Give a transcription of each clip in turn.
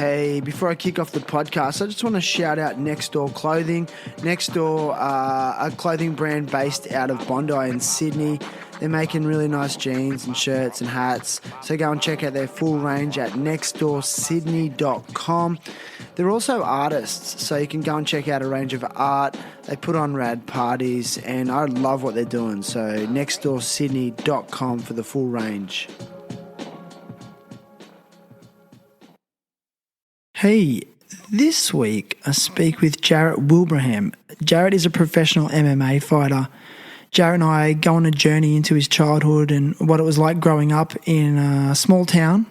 Hey, before I kick off the podcast, I just want to shout out Next Door Clothing. Next Door, a clothing brand based out of Bondi in Sydney. They're making really nice jeans and shirts and hats. So go and check out their full range at nextdoorsydney.com. They're also artists, so you can go and check out a range of art. They put on rad parties, and I love what they're doing. So nextdoorsydney.com for the full range. Hey, this week I speak with Jarrett Wilbraham. Jarrett is a professional MMA fighter. Jarrett and I go on a journey into his childhood and what it was like growing up in a small town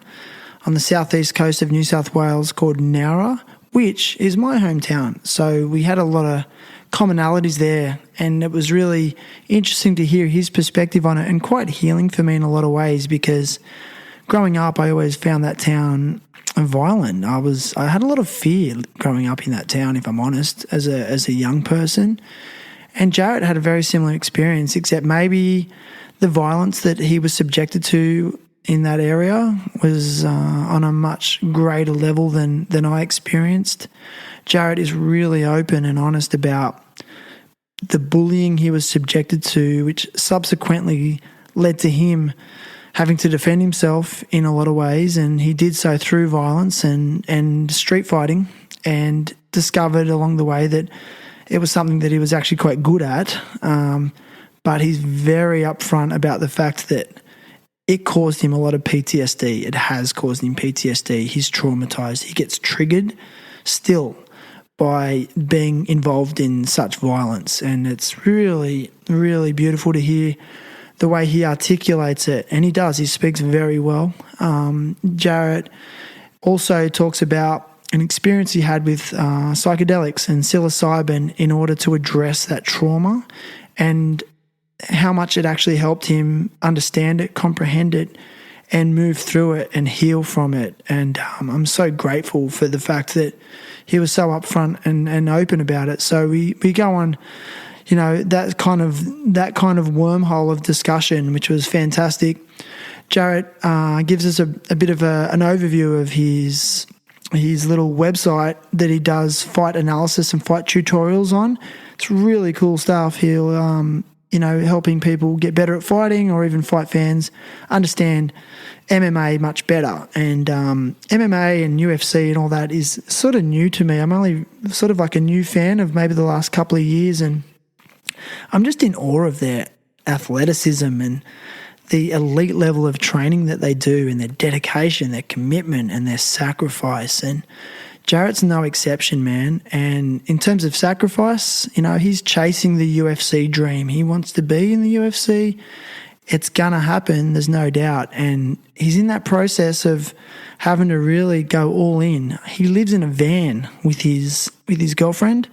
on the southeast coast of New South Wales called Nowra, which is my hometown. So we had a lot of commonalities there, and it was really interesting to hear his perspective on it, and quite healing for me in a lot of ways, because growing up I always found that town violent. I had a lot of fear growing up in that town, if I'm honest, as a young person. And Jarrett had a very similar experience, except maybe the violence that he was subjected to in that area was on a much greater level than I experienced. Jarrett is really open and honest about the bullying he was subjected to, which subsequently led to him having to defend himself in a lot of ways, and he did so through violence and street fighting, and discovered along the way that it was something that he was actually quite good at, but he's very upfront about the fact that it caused him a lot of PTSD. It has caused him PTSD. He's traumatized. He gets triggered still by being involved in such violence, and it's really, really beautiful to hear the way he articulates it, and he does. He speaks very well. Jarrett also talks about an experience he had with psychedelics and psilocybin in order to address that trauma, and how much it actually helped him understand it, comprehend it, and move through it and heal from it. And I'm so grateful for the fact that he was so upfront and open about it. So we go on, you know, that kind of wormhole of discussion, which was fantastic. Jarrett gives us a bit of an overview of his little website that he does fight analysis and fight tutorials on. It's really cool stuff. He'll, helping people get better at fighting, or even fight fans understand MMA much better. And MMA and UFC and all that is sort of new to me. I'm only sort of like a new fan of maybe the last couple of years, and I'm just in awe of their athleticism and the elite level of training that they do, and their dedication, their commitment, and their sacrifice. And Jarrett's no exception, man. And in terms of sacrifice, he's chasing the UFC dream. He wants to be in the UFC. It's gonna happen, there's no doubt. And he's in that process of having to really go all in. He lives in a van with his girlfriend.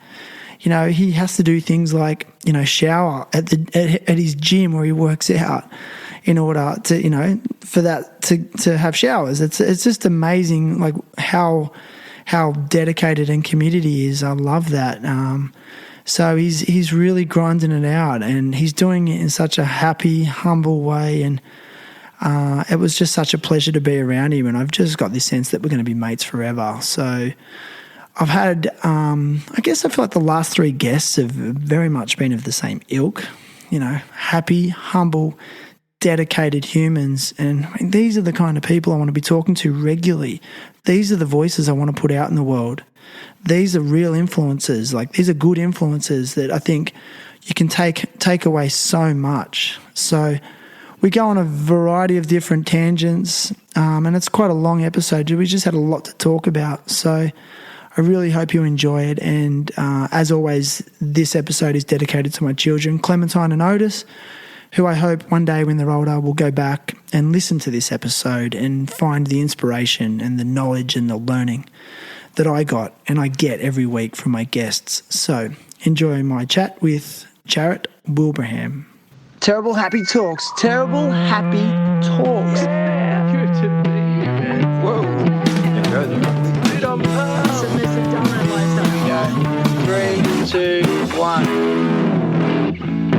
He has to do things like, shower at his gym where he works out in order to, for that to have showers. It's just amazing, like how dedicated and committed he is. I love that. So he's really grinding it out, and he's doing it in such a happy, humble way. And it was just such a pleasure to be around him. And I've just got this sense that we're going to be mates forever. So I've had, I guess I feel like the last three guests have very much been of the same ilk, happy, humble, dedicated humans. And these are the kind of people I want to be talking to regularly. These are the voices I want to put out in the world. These are real influences. Like, these are good influences that I think you can take away so much. So we go on a variety of different tangents, and it's quite a long episode. We just had a lot to talk about. So I really hope you enjoy it. And as always, this episode is dedicated to my children, Clementine and Otis, who I hope one day when they're older will go back and listen to this episode and find the inspiration and the knowledge and the learning that I got and I get every week from my guests. So enjoy my chat with Jarrett Wilbraham. Terrible Happy Talks. Terrible Happy Talks. Yeah, good to be here, man. Whoa. Three, two, one. All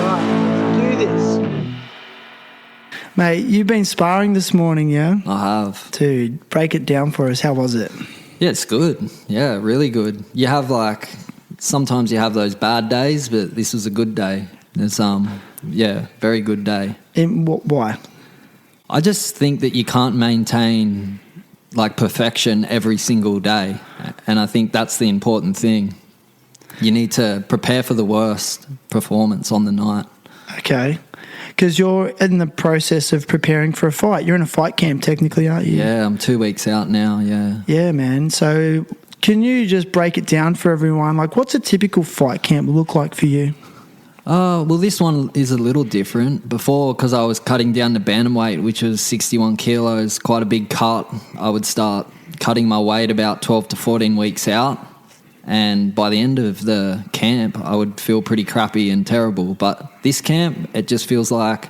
right, let's do this. Mate, you've been sparring this morning, yeah? I have. Dude, break it down for us. How was it? Yeah, it's good. Yeah, really good. You have sometimes you have those bad days, but this was a good day. It's very good day. Why? I just think that you can't maintain perfection every single day, and I think that's the important thing. You need to prepare for the worst performance on the night. Okay. Because you're in the process of preparing for a fight. You're in a fight camp technically, aren't you? Yeah, I'm 2 weeks out now, yeah. Yeah, man. So can you just break it down for everyone? What's a typical fight camp look like for you? Well, this one is a little different. Before, because I was cutting down to bantamweight, which was 61 kilos, quite a big cut, I would start cutting my weight about 12 to 14 weeks out. And by the end of the camp, I would feel pretty crappy and terrible. But this camp, it just feels like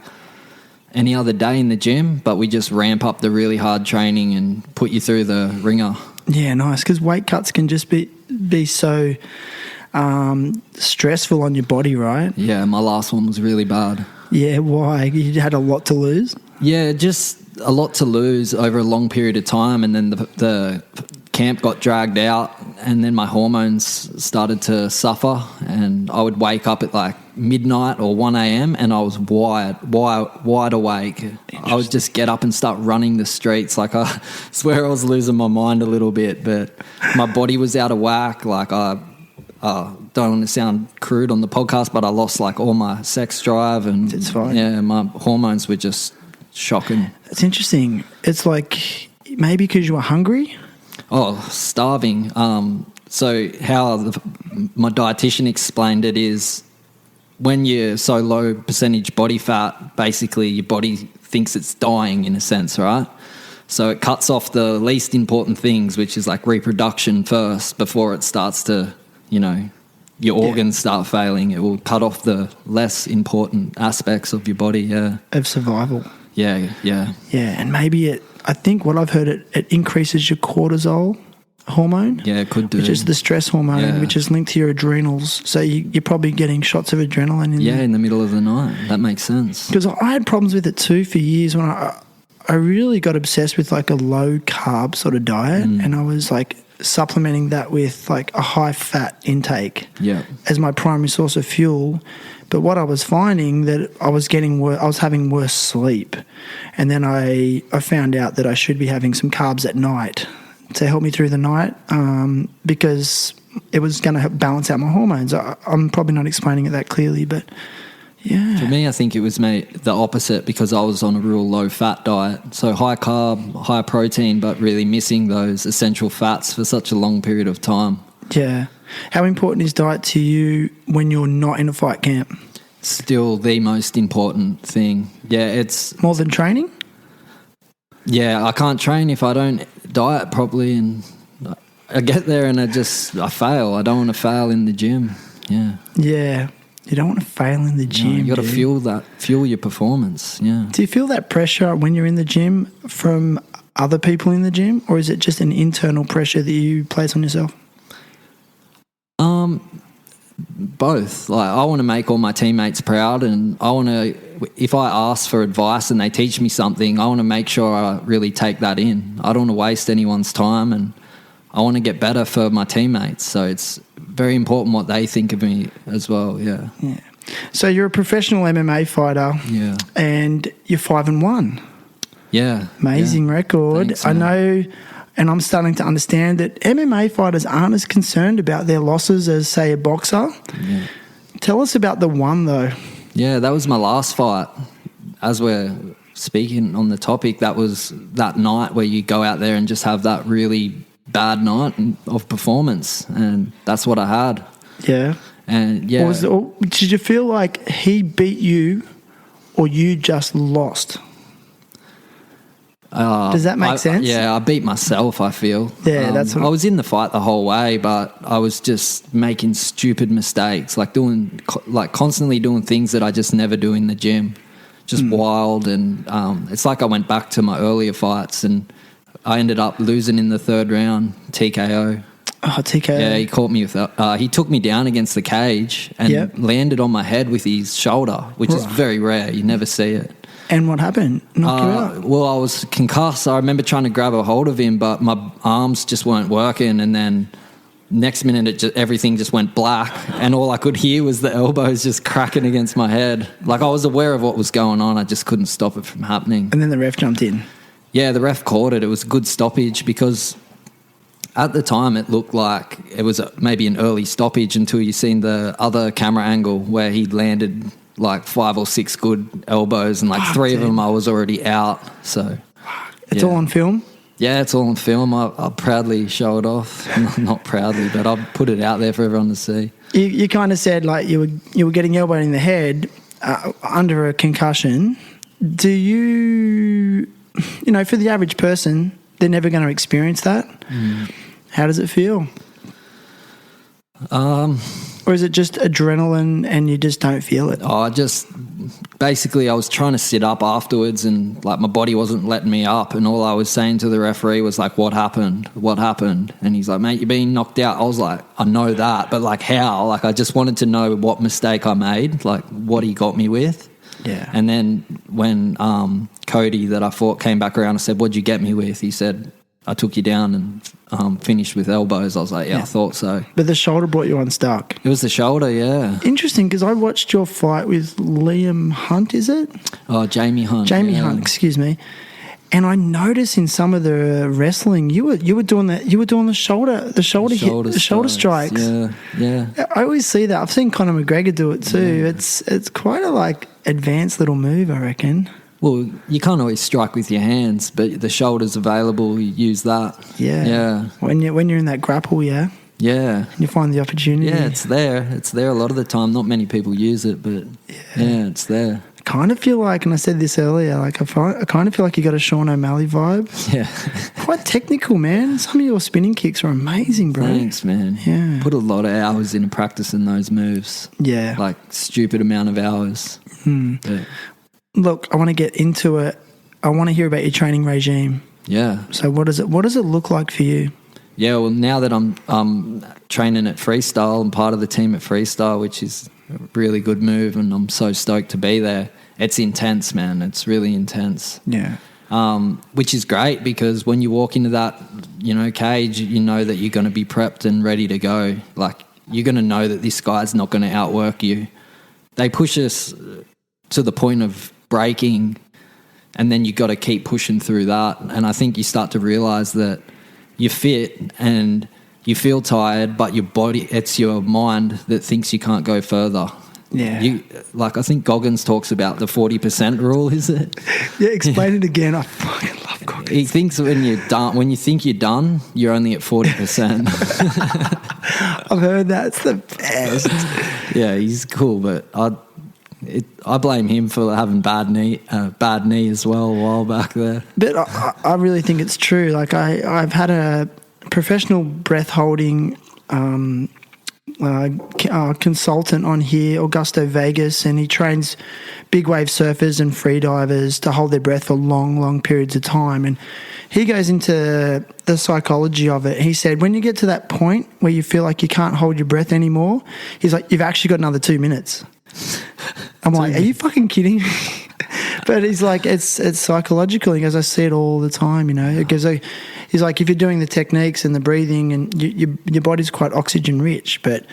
any other day in the gym, but we just ramp up the really hard training and put you through the ringer. Yeah, nice, because weight cuts can just be so stressful on your body, right? Yeah, my last one was really bad. Yeah, why? You had a lot to lose? Yeah, just a lot to lose over a long period of time, and then the camp got dragged out, and then my hormones started to suffer, and I would wake up at midnight or 1 a.m. and I was wide awake. I would just get up and start running the streets. I swear I was losing my mind a little bit, but my body was out of whack. I don't want to sound crude on the podcast, but I lost all my sex drive, and it's fine. Yeah, my hormones were just shocking. It's interesting. It's maybe because you were hungry. Oh, starving. So how my dietitian explained it is when you're so low percentage body fat, basically your body thinks it's dying in a sense, right? So it cuts off the least important things, which is reproduction first before it starts to, your organs start failing. It will cut off the less important aspects of your body, yeah. Of survival. Yeah. Yeah, and maybe I think what I've heard, it increases your cortisol hormone. Yeah, it could do. Which is the stress hormone, which is linked to your adrenals. So you're probably getting shots of adrenaline in the middle of the night. That makes sense. Because I had problems with it too for years when I really got obsessed with a low carb sort of diet, and I was supplementing that with a high fat intake as my primary source of fuel. But what I was finding that I was having worse sleep, and then I found out that I should be having some carbs at night to help me through the night, because it was going to help balance out my hormones. I'm probably not explaining it that clearly, but yeah. For me, I think it was the opposite, because I was on a real low fat diet, so high carb, high protein, but really missing those essential fats for such a long period of time. Yeah. How important is diet to you when you're not in a fight camp? Still the most important thing. Yeah, it's... More than training? Yeah, I can't train if I don't diet properly, and I get there and I fail. I don't want to fail in the gym. Yeah. Yeah. You don't want to fail in the gym. No, you got to fuel your performance, yeah. Do you feel that pressure when you're in the gym from other people in the gym, or is it just an internal pressure that you place on yourself? Both. I want to make all my teammates proud, and I want to, if I ask for advice and they teach me something, I want to make sure I really take that in. I don't want to waste anyone's time, and I want to get better for my teammates. So it's very important what they think of me as well, yeah. Yeah. So you're a professional MMA fighter. Yeah. And you're 5-1. Yeah. Amazing record. Thanks, I know, and I'm starting to understand that MMA fighters aren't as concerned about their losses as, say, a boxer. Yeah. Tell us about the one, though. Yeah, that was my last fight. As we're speaking on the topic, that was that night where you go out there and just have that really bad night of performance, and that's what I had. Yeah. And yeah. Did you feel like he beat you or you just lost? Does that make sense? Yeah, I beat myself, I feel. Yeah, that's what I was in the fight the whole way, but I was just making stupid mistakes, constantly doing things that I just never do in the gym. Just wild, and it's like I went back to my earlier fights, and I ended up losing in the third round, TKO. Oh, TKO. Yeah, he caught me with he took me down against the cage and landed on my head with his shoulder, which is very rare. You never see it. And what happened? Knocked you out? Well, I was concussed. I remember trying to grab a hold of him, but my arms just weren't working. And then next minute, everything just went black. And all I could hear was the elbows just cracking against my head. Like, I was aware of what was going on. I just couldn't stop it from happening. And then the ref jumped in. Yeah, the ref caught it. It was a good stoppage because at the time it looked like it was maybe an early stoppage until you seen the other camera angle where he landed like 5 or 6 good elbows, and like 3 of them I was already out. So it's all on film? Yeah, it's all on film. I'll proudly show it off. Not proudly, but I'll put it out there for everyone to see. You kind of said like you were getting elbowed in the head under a concussion. Do you know, for the average person, they're never going to experience that. How does it feel? Or is it just adrenaline and you just don't feel it? I was trying to sit up afterwards, and like my body wasn't letting me up, and all I was saying to the referee was like, what happened? And he's like, mate, you're being knocked out. I was like, I know that, but like how? Like, I just wanted to know what mistake I made, like what he got me with. Yeah. And then when Cody that I fought came back around, I said, what'd you get me with? He said, I took you down and finished with elbows. I was like, yeah, I thought so. But the shoulder brought you unstuck. It was the shoulder, yeah. Interesting, because I watched your fight with Liam Hunt, is it? Oh, Jamie Hunt. Hunt, excuse me. And I noticed in some of the wrestling, you were doing the shoulder strikes. Yeah. I always see that. I've seen Conor McGregor do it too. Yeah. It's quite a like advanced little move, I reckon. Well, you can't always strike with your hands, but the shoulder's available. You use that. Yeah. When you're in that grapple, yeah. Yeah. And you find the opportunity. Yeah, it's there. It's there a lot of the time. Not many people use it, but yeah it's there. I kind of feel like, and I said this earlier, like I kind of feel like you got a Sean O'Malley vibe. Yeah. Quite technical, man. Some of your spinning kicks are amazing, bro. Thanks, man. Yeah. Put a lot of hours into practicing those moves. Yeah. Like stupid amount of hours. But, look, I want to get into it. I want to hear about your training regime. Yeah. So what does it look like for you? Yeah, well, now that I'm training at Freestyle, I'm part of the team at Freestyle, which is a really good move, and I'm so stoked to be there. It's intense, man. It's really intense. Yeah. Which is great because when you walk into that, cage, you know that you're going to be prepped and ready to go. Like, you're going to know that this guy's not going to outwork you. They push us to the point of breaking, and then you got to keep pushing through that. And I think you start to realise that you're fit and you feel tired, but your body, it's your mind that thinks you can't go further. Yeah. I think Goggins talks about the 40% rule, is it? Yeah, explain it again. I fucking love Goggins. He thinks when you think you're done, you're only at 40%. I've heard that. It's the best. Yeah, he's cool, but I blame him for having bad knee as well a while back there. But I really think it's true. Like I've had a professional breath holding consultant on here, Augusto Vegas, and he trains big wave surfers and free divers to hold their breath for long, long periods of time. And he goes into the psychology of it. He said, when you get to that point where you feel like you can't hold your breath anymore, he's like, you've actually got another 2 minutes. I'm like, are you fucking kidding me? But he's like, it's psychological. He goes, I see it all the time, It goes, he's like, if you're doing the techniques and the breathing and your body's quite oxygen rich, but,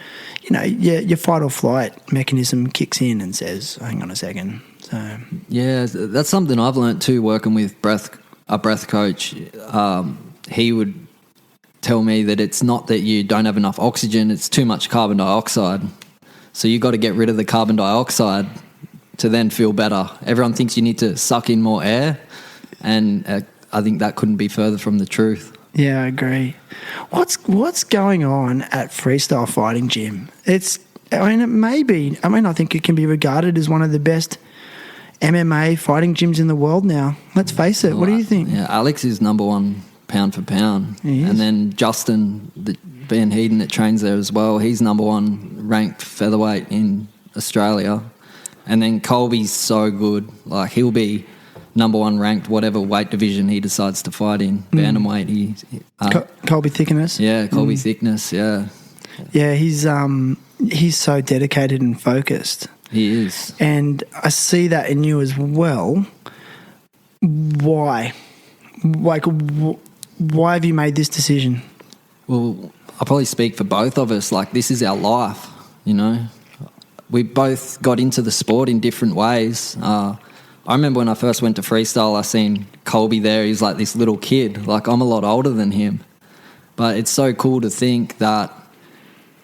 your fight or flight mechanism kicks in and says, hang on a second. So yeah, that's something I've learnt too, working with a breath coach. He would tell me that it's not that you don't have enough oxygen, it's too much carbon dioxide. So you got to get rid of the carbon dioxide to then feel better. Everyone thinks you need to suck in more air, and I think that couldn't be further from the truth. Yeah, I agree. What's going on at Freestyle Fighting Gym? I think it can be regarded as one of the best MMA fighting gyms in the world now. Let's face it. What do you think? Yeah, Alex is number one pound for pound. And then Justin Van Heeden that trains there as well, he's number one ranked featherweight in Australia. And then Colby's so good. Like, he'll be number one ranked whatever weight division he decides to fight in. Bantamweight. Colby Thickenesse. Yeah, Colby Thickenesse, yeah. Yeah, he's so dedicated and focused. He is. And I see that in you as well. Why? Like, why have you made this decision? Well, I'll probably speak for both of us. Like, this is our life, you know. We both got into the sport in different ways. I remember when I first went to freestyle, I seen Colby there. He's like this little kid. Like, I'm a lot older than him. But it's so cool to think that,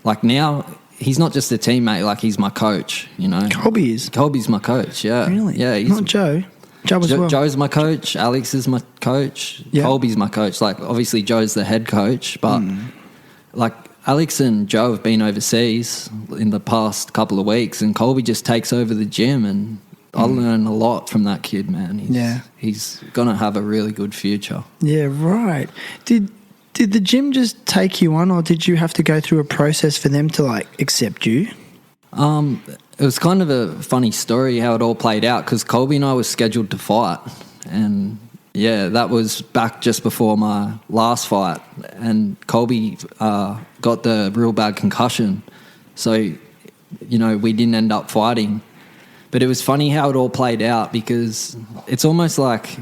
like, now he's not just a teammate, like, he's my coach, you know. Colby is? Colby's my coach, yeah. Really? Yeah. Not Joe? Joe as well? Joe's my coach. Alex is my coach. Yeah. Colby's my coach. Like, obviously Joe's the head coach, but like, Alex and Joe have been overseas in the past couple of weeks, and Colby just takes over the gym, and I learn a lot from that kid, man. He's going to have a really good future. Yeah, right. Did the gym just take you on, or did you have to go through a process for them to, like, accept you? It was kind of a funny story how it all played out, because Colby and I were scheduled to fight, and yeah, that was back just before my last fight, and Colby got the real bad concussion, so, you know, we didn't end up fighting. But it was funny how it all played out, because it's almost like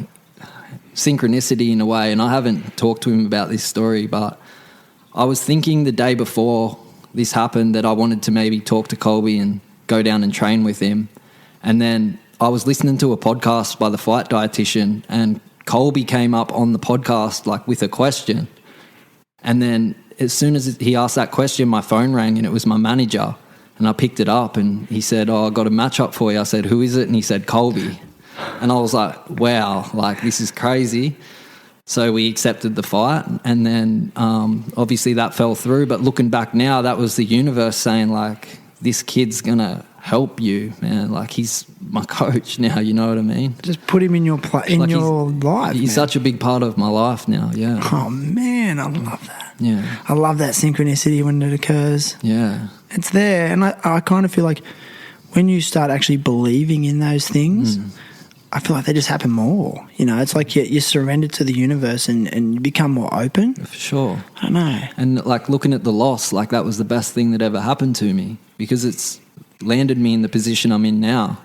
synchronicity in a way, and I haven't talked to him about this story, but I was thinking the day before this happened that I wanted to maybe talk to Colby and go down and train with him. And then I was listening to a podcast by the fight dietitian, and Colby came up on the podcast, like, with a question. And then as soon as he asked that question, my phone rang, and it was my manager. And I picked it up, and he said, "Oh, I got a matchup for you." I said, "Who is it?" And he said, "Colby." And I was like, wow, like, this is crazy. So we accepted the fight, and then obviously that fell through. But looking back now, that was the universe saying, like, this kid's going to help you, man. Like, he's my coach now, you know what I mean? Just put him in your your life. He's man. Such a big part of my life now, yeah. Oh, man, I love that. Yeah. I love that synchronicity when it occurs. Yeah. It's there, and I kind of feel like when you start actually believing in those things, I feel like they just happen more. You know, it's like you surrender to the universe and you become more open. For sure. I don't know. And, like, looking at the loss, like, that was the best thing that ever happened to me, because it's landed me in the position I'm in now.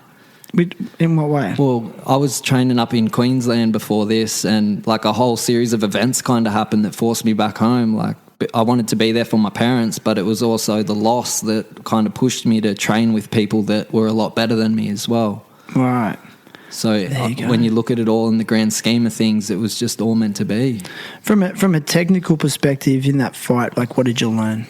In what way? Well, I was training up in Queensland before this, and, like, a whole series of events kind of happened that forced me back home. Like, I wanted to be there for my parents, but it was also the loss that kind of pushed me to train with people that were a lot better than me as well. Right. So when you look at it all in the grand scheme of things, it was just all meant to be. From a technical perspective in that fight, like, what did you learn?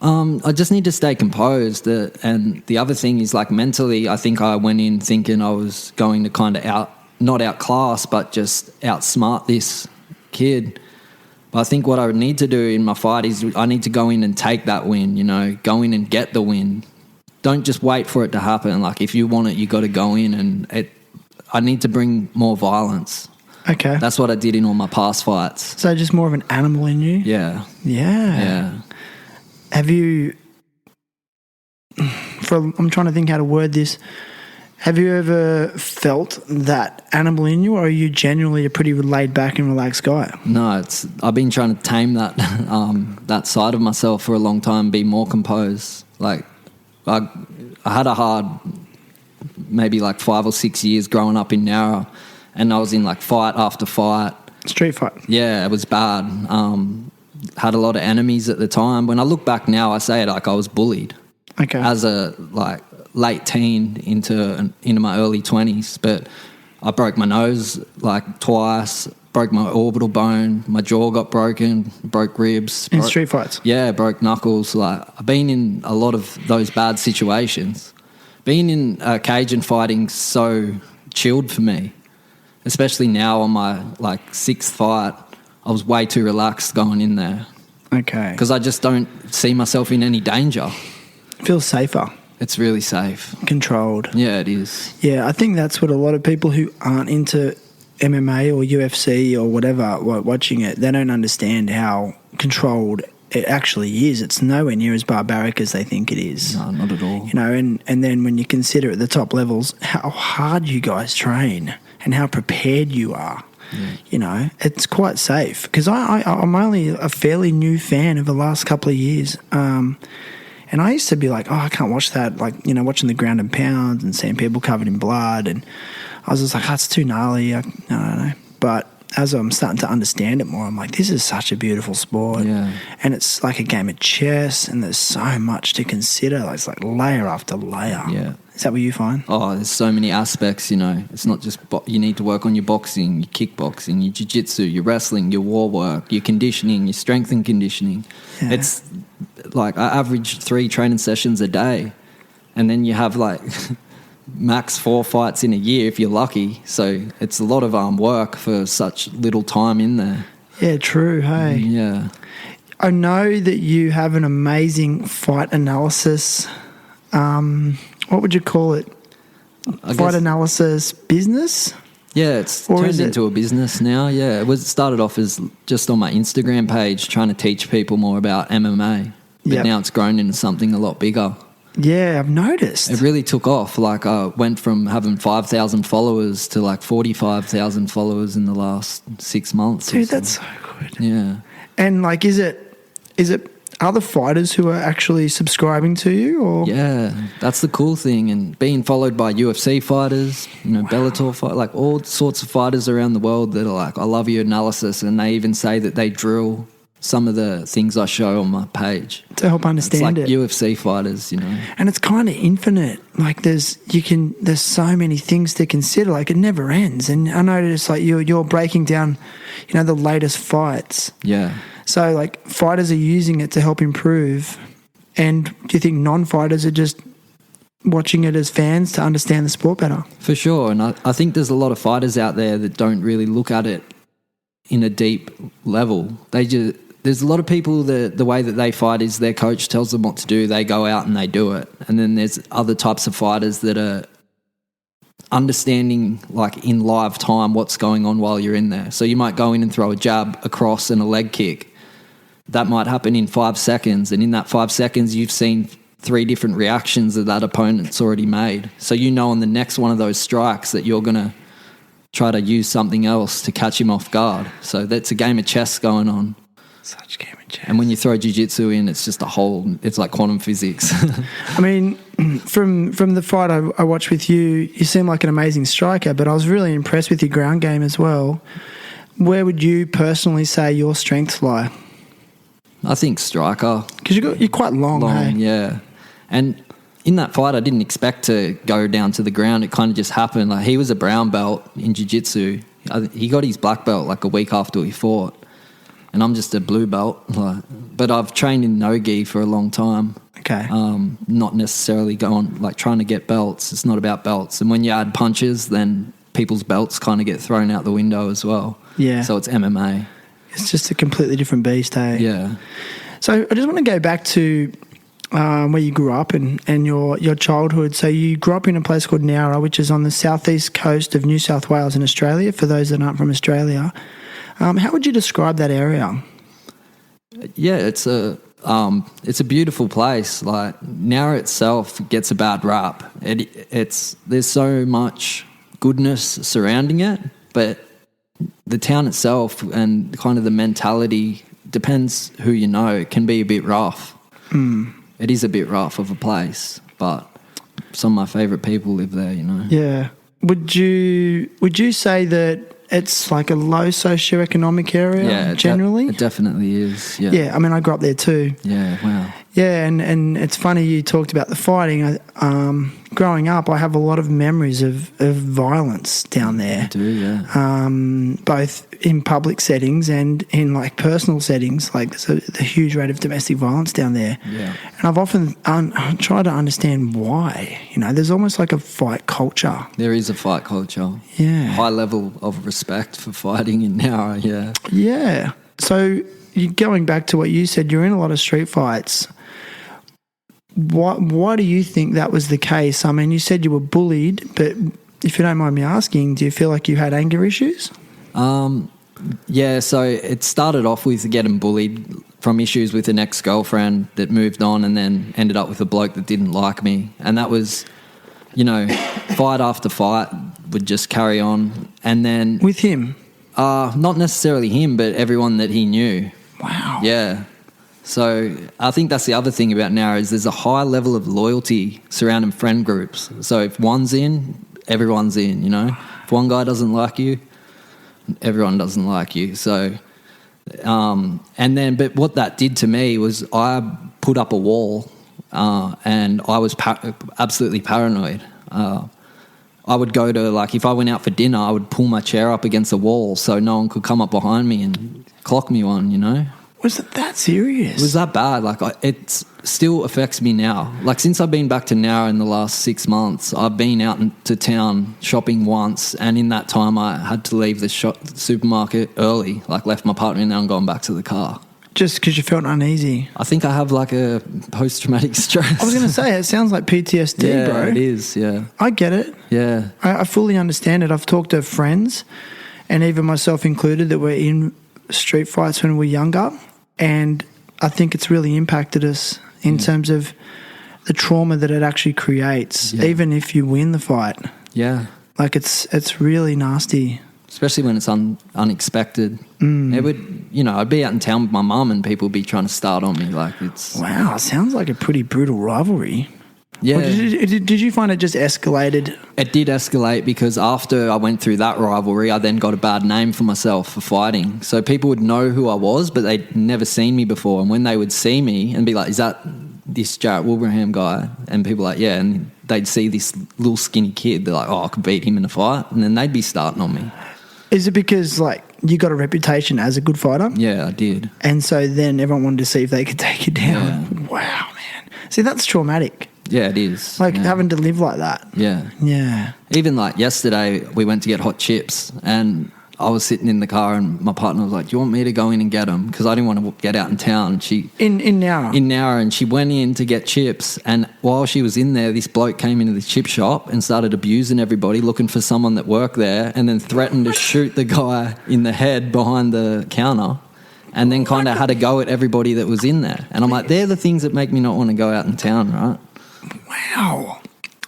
I just need to stay composed. And the other thing is, like, mentally, I think I went in thinking I was going to kind of not outclass, but just outsmart this kid. But I think what I would need to do in my fight is I need to go in and take that win, you know, go in and get the win. Don't just wait for it to happen. Like, if you want it, you got to go in, and I need to bring more violence. Okay. That's what I did in all my past fights. So just more of an animal in you? Yeah. Yeah. Yeah. Have you, I'm trying to think how to word this. Have you ever felt that animal in you, or are you genuinely a pretty laid back and relaxed guy? No, I've been trying to tame that that side of myself for a long time, be more composed. Like, I had a hard, maybe like 5 or 6 years growing up in Narra, and I was in, like, fight after fight. Street fight? Yeah, it was bad. Had a lot of enemies at the time. When I look back now, I say, like, I was bullied. Okay. As a, like, late teen into my early 20s, but I broke my nose, like, twice, broke my orbital bone, my jaw got broken, broke ribs. In street fights? Yeah, broke knuckles. Like, I've been in a lot of those bad situations. Being in Cajun fighting's so chilled for me, especially now on my, like, 6th fight. I was way too relaxed going in there. Okay. Because I just don't see myself in any danger. Feels safer. It's really safe. Controlled. Yeah, it is. Yeah, I think that's what a lot of people who aren't into MMA or UFC or whatever watching it, they don't understand how controlled it actually is. It's nowhere near as barbaric as they think it is. No, not at all. You know, and then when you consider at the top levels how hard you guys train and how prepared you are, you know, it's quite safe. Because I'm only a fairly new fan of the last couple of years. And I used to be like, oh, I can't watch that. Like, you know, watching the ground and pound and seeing people covered in blood. And I was just like, oh, it's too gnarly. I don't know. But as I'm starting to understand it more, I'm like, this is such a beautiful sport. Yeah. And it's like a game of chess, and there's so much to consider. It's like layer after layer. Yeah. Is that what you find? Oh, there's so many aspects, you know. It's not just you need to work on your boxing, your kickboxing, your jiu-jitsu, your wrestling, your war work, your conditioning, your strength and conditioning. Yeah. It's like I average 3 training sessions a day, and then you have like max 4 fights in a year if you're lucky. So it's a lot of work for such little time in there. Yeah, true. Hey. Yeah. I know that you have an amazing fight analysis. What would you call it? Fight analysis business? Yeah, it's Or turned is it- into a business now. Yeah, it started off as just on my Instagram page trying to teach people more about MMA. But Yep. now it's grown into something a lot bigger. Yeah, I've noticed. It really took off. Like I went from having 5,000 followers to like 45,000 followers in the last 6 months. Dude, that's so good. Yeah. And like, is it other fighters who are actually subscribing to you, or? Yeah, that's the cool thing. And being followed by UFC fighters, you know, Bellator fight, like all sorts of fighters around the world that are like, I love your analysis. And they even say that they drill some of the things I show on my page. To help It's like understand it. UFC fighters, you know. And it's kind of infinite. Like there's so many things to consider. Like it never ends. And I noticed like you're breaking down, you know, the latest fights. Yeah. So like fighters are using it to help improve. And do you think non-fighters are just watching it as fans to understand the sport better? For sure. And I think there's a lot of fighters out there that don't really look at it in a deep level. There's a lot of people that the way that they fight is their coach tells them what to do, they go out and they do it. And then there's other types of fighters that are understanding like in live time what's going on while you're in there. So you might go in and throw a jab, a cross and a leg kick. That might happen in 5 seconds, and in that 5 seconds you've seen 3 different reactions that opponent's already made. So you know on the next one of those strikes that you're going to try to use something else to catch him off guard. So that's a game of chess going on. Such a game of chess. And when you throw jiu-jitsu in, it's just it's like quantum physics. I mean, from the fight I watched with you, you seem like an amazing striker, but I was really impressed with your ground game as well. Where would you personally say your strengths lie? I think striker. Because you're quite long, hey? Yeah. And in that fight, I didn't expect to go down to the ground. It kind of just happened. Like he was a brown belt in jiu-jitsu. He got his black belt like a week after he fought. And I'm just a blue belt. But I've trained in no-gi for a long time. Okay. Not necessarily trying to get belts. It's not about belts. And when you add punches, then people's belts kind of get thrown out the window as well. Yeah. So it's MMA. It's just a completely different beast, hey? Yeah. So I just want to go back to where you grew up and your childhood. So you grew up in a place called Nowra, which is on the southeast coast of New South Wales in Australia, for those that aren't from Australia. How would you describe that area? Yeah, it's a beautiful place. Like Nowra itself gets a bad rap. There's so much goodness surrounding it, but the town itself and kind of the mentality, depends who you know, it can be a bit rough. It is a bit rough of a place, but some of my favourite people live there, you know. Yeah. Would you say that it's like a low socioeconomic area generally? It definitely is, yeah. Yeah, I mean, I grew up there too. Yeah, wow. Yeah, and it's funny you talked about the fighting. Growing up, I have a lot of memories of violence down there. I do, yeah. Both in public settings and in like personal settings. Like there's a huge rate of domestic violence down there. Yeah. And I've often tried to understand why. You know, there's almost like a fight culture. There is a fight culture. Yeah. High level of respect for fighting in Nowra, yeah. Yeah. So going back to what you said, you're in a lot of street fights. Why do you think that was the case? I mean, you said you were bullied, but if you don't mind me asking, do you feel like you had anger issues? Yeah, so it started off with getting bullied from issues with an ex-girlfriend that moved on and then ended up with a bloke that didn't like me. And that was, you know, fight after fight would just carry on. And then... With him? Not necessarily him, but everyone that he knew. Wow. Yeah. So I think that's the other thing about now is there's a high level of loyalty surrounding friend groups. So if one's in, everyone's in, you know. If one guy doesn't like you, everyone doesn't like you. So, but what that did to me was I put up a wall and I was absolutely paranoid. I would go to, like, if I went out for dinner, I would pull my chair up against the wall so no one could come up behind me and clock me one, you know. Was it that serious? It was that bad. Like, it still affects me now. Like, since I've been back to Nowra in the last 6 months, I've been out into town shopping once, and in that time I had to leave the supermarket early, like left my partner in there and gone back to the car. Just because you felt uneasy? I think I have like a post-traumatic stress. I was going to say, it sounds like PTSD, yeah, bro. It is, yeah. I get it. Yeah. I fully understand it. I've talked to friends, and even myself included, that were in street fights when we were younger, and I think it's really impacted us in terms of the trauma that it actually creates, even if you win the fight. Yeah. Like, it's really nasty. Especially when it's unexpected. It would, you know, I'd be out in town with my mum and people would be trying to start on me. Like, it's... Wow, sounds like a pretty brutal rivalry. Yeah. Or did you find it just escalated? It did escalate because after I went through that rivalry, I then got a bad name for myself for fighting. So people would know who I was, but they'd never seen me before. And when they would see me and be like, is that this Jarrett Wilbraham guy? And people were like, yeah. And they'd see this little skinny kid. They're like, oh, I could beat him in a fight. And then they'd be starting on me. Is it because, like, you got a reputation as a good fighter? Yeah, I did. And so then everyone wanted to see if they could take you down. Yeah. Wow, man. See, that's traumatic. Yeah, it is. Like, having to live like that. Yeah. Yeah. Even like yesterday, we went to get hot chips and I was sitting in the car and my partner was like, do you want me to go in and get them? Because I didn't want to get out in town. In Nowra? In Nowra, and she went in to get chips, and while she was in there, this bloke came into the chip shop and started abusing everybody, looking for someone that worked there, and then threatened to shoot the guy in the head behind the counter, and then kind of had a go at everybody that was in there. And I'm like, they're the things that make me not want to go out in town, right? Wow.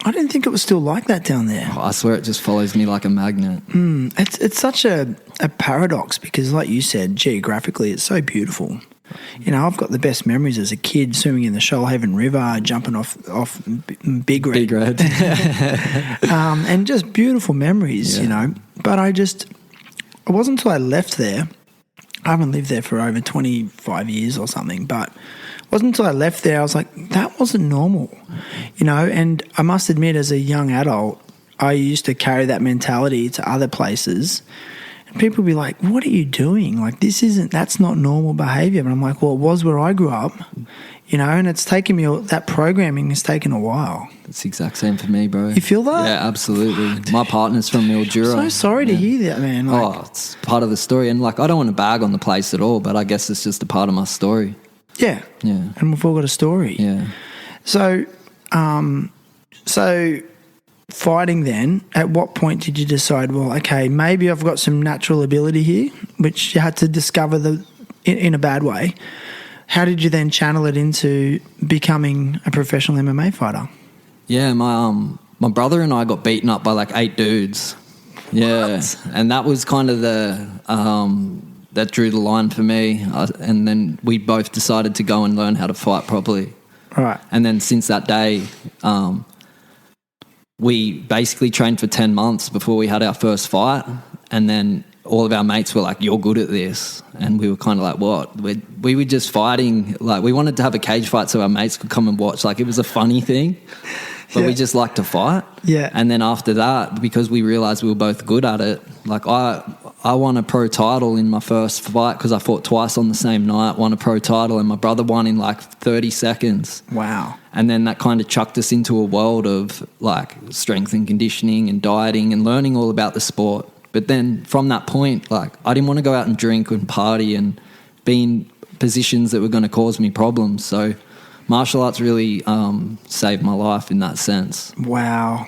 I didn't think it was still like that down there. Oh, I swear it just follows me like a magnet. It's such a paradox because, like you said, geographically it's so beautiful. You know, I've got the best memories as a kid swimming in the Shoalhaven River, jumping off Big Red. Big Red. And just beautiful memories, you know. But it wasn't until I left there, I haven't lived there for over 25 years or something, but it wasn't until I left there I was like, that wasn't normal, you know. And I must admit, as a young adult, I used to carry that mentality to other places. And people would be like, what are you doing? Like, that's not normal behaviour. But I'm like, well, it was where I grew up, you know, and it's taken me, that programming has taken a while. It's the exact same for me, bro. You feel that? Yeah, absolutely. My partner's from Mildura. So sorry to hear that, man. Like, it's part of the story. And, like, I don't want to bag on the place at all, but I guess it's just a part of my story. Yeah. Yeah. And we've all got a story. Yeah. So fighting then, at what point did you decide, well, okay, maybe I've got some natural ability here, which you had to discover in a bad way. How did you then channel it into becoming a professional MMA fighter? Yeah, my brother and I got beaten up by like 8 dudes. Yeah. What? And that was kind of that drew the line for me. And then we both decided to go and learn how to fight properly. Right. And then since that day, we basically trained for 10 months before we had our first fight. And then all of our mates were like, you're good at this. And we were kind of like, what? We were just fighting. Like, we wanted to have a cage fight so our mates could come and watch. Like, it was a funny thing. But we just liked to fight. Yeah. And then after that, because we realised we were both good at it, like I won a pro title in my first fight because I fought twice on the same night, won a pro title, and my brother won in like 30 seconds. Wow. And then that kind of chucked us into a world of like strength and conditioning and dieting and learning all about the sport. But then from that point, like, I didn't want to go out and drink and party and be in positions that were going to cause me problems. So martial arts really saved my life in that sense. Wow.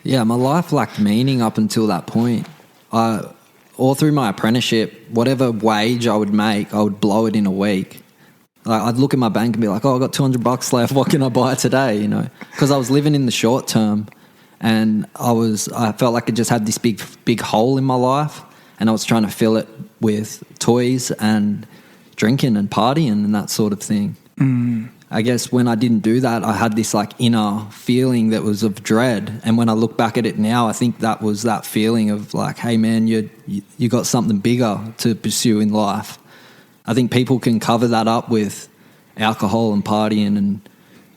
Yeah, my life lacked meaning up until that point. All through my apprenticeship, whatever wage I would make, I would blow it in a week. Like, I'd look at my bank and be like, oh, I got $200 left. What can I buy today? You know, because I was living in the short term, and I felt like I just had this big hole in my life, and I was trying to fill it with toys and drinking and partying and that sort of thing. I guess when I didn't do that, I had this like inner feeling that was of dread. And when I look back at it now, I think that was that feeling of like, hey man, you got something bigger to pursue in life. I think people can cover that up with alcohol and partying and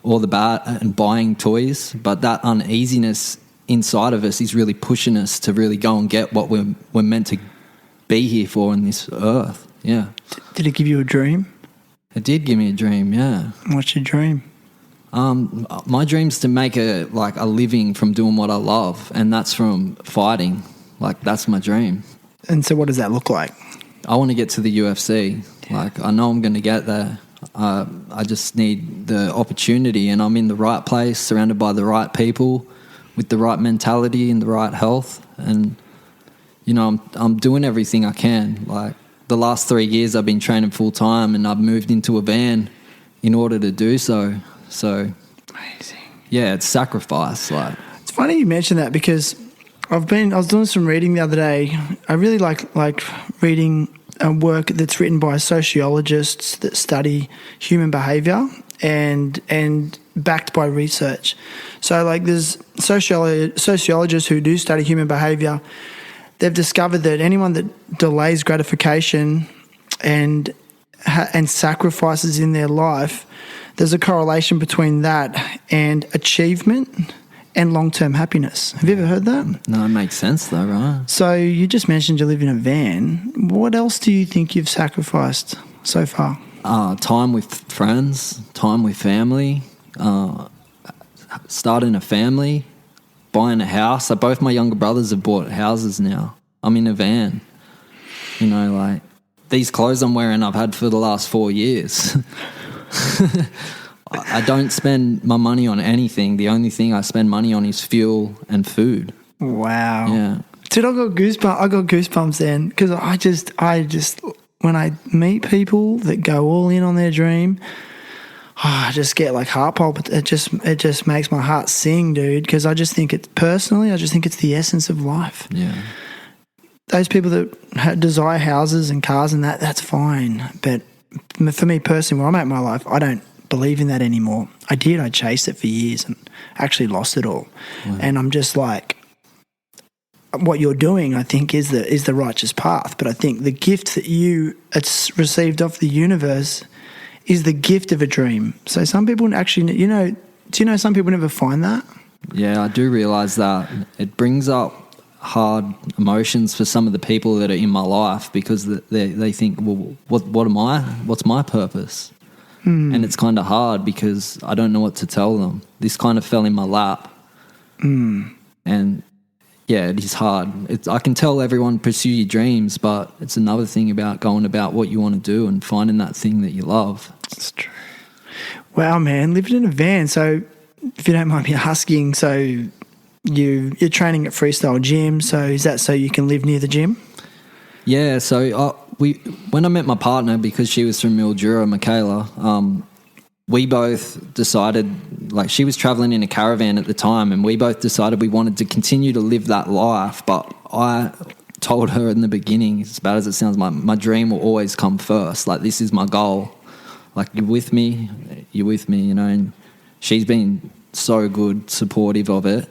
all the bad and buying toys, but that uneasiness inside of us is really pushing us to really go and get what we're meant to be here for in this earth. Yeah. Did it give you a dream? It did give me a dream, yeah. What's your dream? My dream's to make a living from doing what I love, and that's from fighting. Like, that's my dream. And so what does that look like? I want to get to the UFC. Like, I know I'm going to get there. I just need the opportunity, and I'm in the right place, surrounded by the right people, with the right mentality and the right health. And, you know, I'm doing everything I can. Like, the last 3 years I've been training full time, and I've moved into a van in order to do so. So, amazing. Yeah, it's sacrifice. Like, it's funny you mention that because I was doing some reading the other day. I really like reading work that's written by sociologists that study human behaviour and backed by research. So, like, there's sociologists who do study human behaviour. They've discovered that anyone that delays gratification and sacrifices in their life, there's a correlation between that and achievement and long-term happiness. Have you ever heard that? No, it makes sense though, right? So you just mentioned you live in a van. What else do you think you've sacrificed so far? Time with friends, time with family, starting a family, buying a house. So both my younger brothers have bought houses now. I'm in a van. You know, like, these clothes I'm wearing I've had for the last 4 years. I don't spend my money on anything. The only thing I spend money on is fuel and food. Wow. Yeah. Dude, I got goosebumps then because I just when I meet people that go all in on their dream, I just get like heart palpitations. It just makes my heart sing, dude, because I just think it's the essence of life. Yeah. Those people that desire houses and cars and that's fine. But for me personally, where I'm at in my life, I don't believe in that anymore. I chased it for years and actually lost it all. Wow. And I'm just like, what you're doing, I think, is the righteous path. But I think the gift that it's received off the universe is the gift of a dream. So some people actually, do you know some people never find that? Yeah, I do realise that. It brings up hard emotions for some of the people that are in my life because they think, well, what am I? What's my purpose? And it's kind of hard because I don't know what to tell them. This kind of fell in my lap. And yeah, it is hard. I can tell everyone pursue your dreams, but it's another thing about going about what you want to do and finding that thing that you love. That's true. Wow, man, living in a van. So if you don't mind me asking, so you're training at Freestyle Gym. So is that so you can live near the gym? Yeah, so when I met my partner, because she was from Mildura, Michaela, we both decided, like, she was traveling in a caravan at the time, and we both decided we wanted to continue to live that life. But I told her in the beginning, as bad as it sounds, my dream will always come first. Like, this is my goal. Like, you're with me, you know, and she's been so good, supportive of it.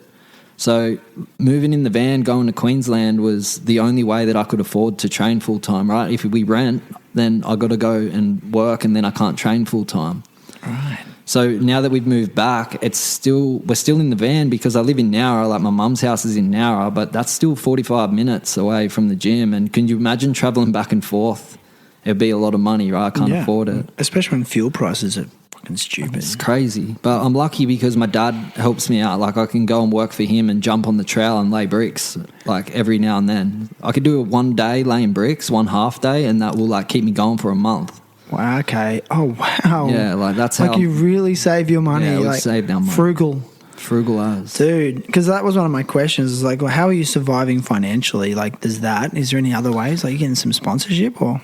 So moving in the van, going to Queensland was the only way that I could afford to train full-time, right? If we rent, then I got to go and work, and then I can't train full-time. Right. So now that we've moved back, we're still in the van because I live in Nowra. Like, my mum's house is in Nowra, but that's still 45 minutes away from the gym. And can you imagine travelling back and forth? It'd be a lot of money, right? I can't afford it. Especially when fuel prices are fucking stupid. It's crazy. But I'm lucky because my dad helps me out. Like, I can go and work for him and jump on the trail and lay bricks, like, every now and then. I could do it one day laying bricks, one half day, and that will, like, keep me going for a month. Wow, okay. Oh, wow. Yeah, like, that's how... Like, you really save your money. Yeah, we like, saved our money. Frugal as. Dude, because that was one of my questions. Is like, well, how are you surviving financially? Like, is there any other ways? Like, you getting some sponsorship or?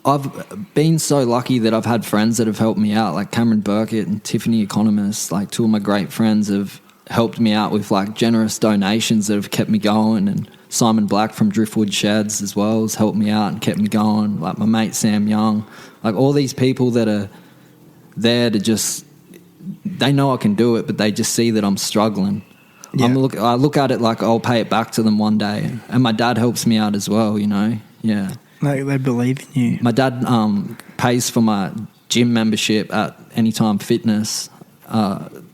I've been so lucky that I've had friends that have helped me out, like Cameron Burkett and Tiffany Economist. Like, two of my great friends have helped me out with, like, generous donations that have kept me going. And Simon Black from Driftwood Sheds as well has helped me out and kept me going. Like, my mate Sam Young Like all these people that are there to just, they know I can do it, but they just see that I'm struggling. Yeah. I look at it like I'll pay it back to them one day. And my dad helps me out as well, you know. Yeah. Like they believe in you. My dad pays for my gym membership at Anytime Fitness,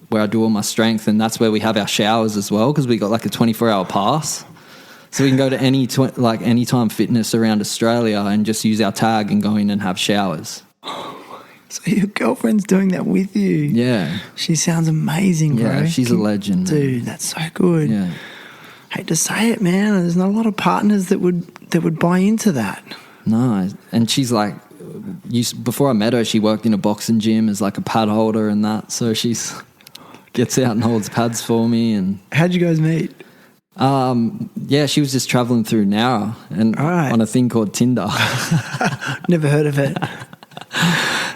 where I do all my strength, and that's where we have our showers as well, because we got like a 24-hour pass. So we can go to Anytime Fitness around Australia and just use our tag and go in and have showers. So your girlfriend's doing that with you? Yeah. She sounds amazing, bro. Yeah, she's a legend. Dude, that's so good. Yeah. Hate to say it, man. There's not a lot of partners that would buy into that. No, and she's like, before I met her, she worked in a boxing gym as like a pad holder and that. So she's gets out and holds pads for me. And how'd you guys meet? Yeah, she was just traveling through Nowra and on a thing called Tinder. Never heard of it.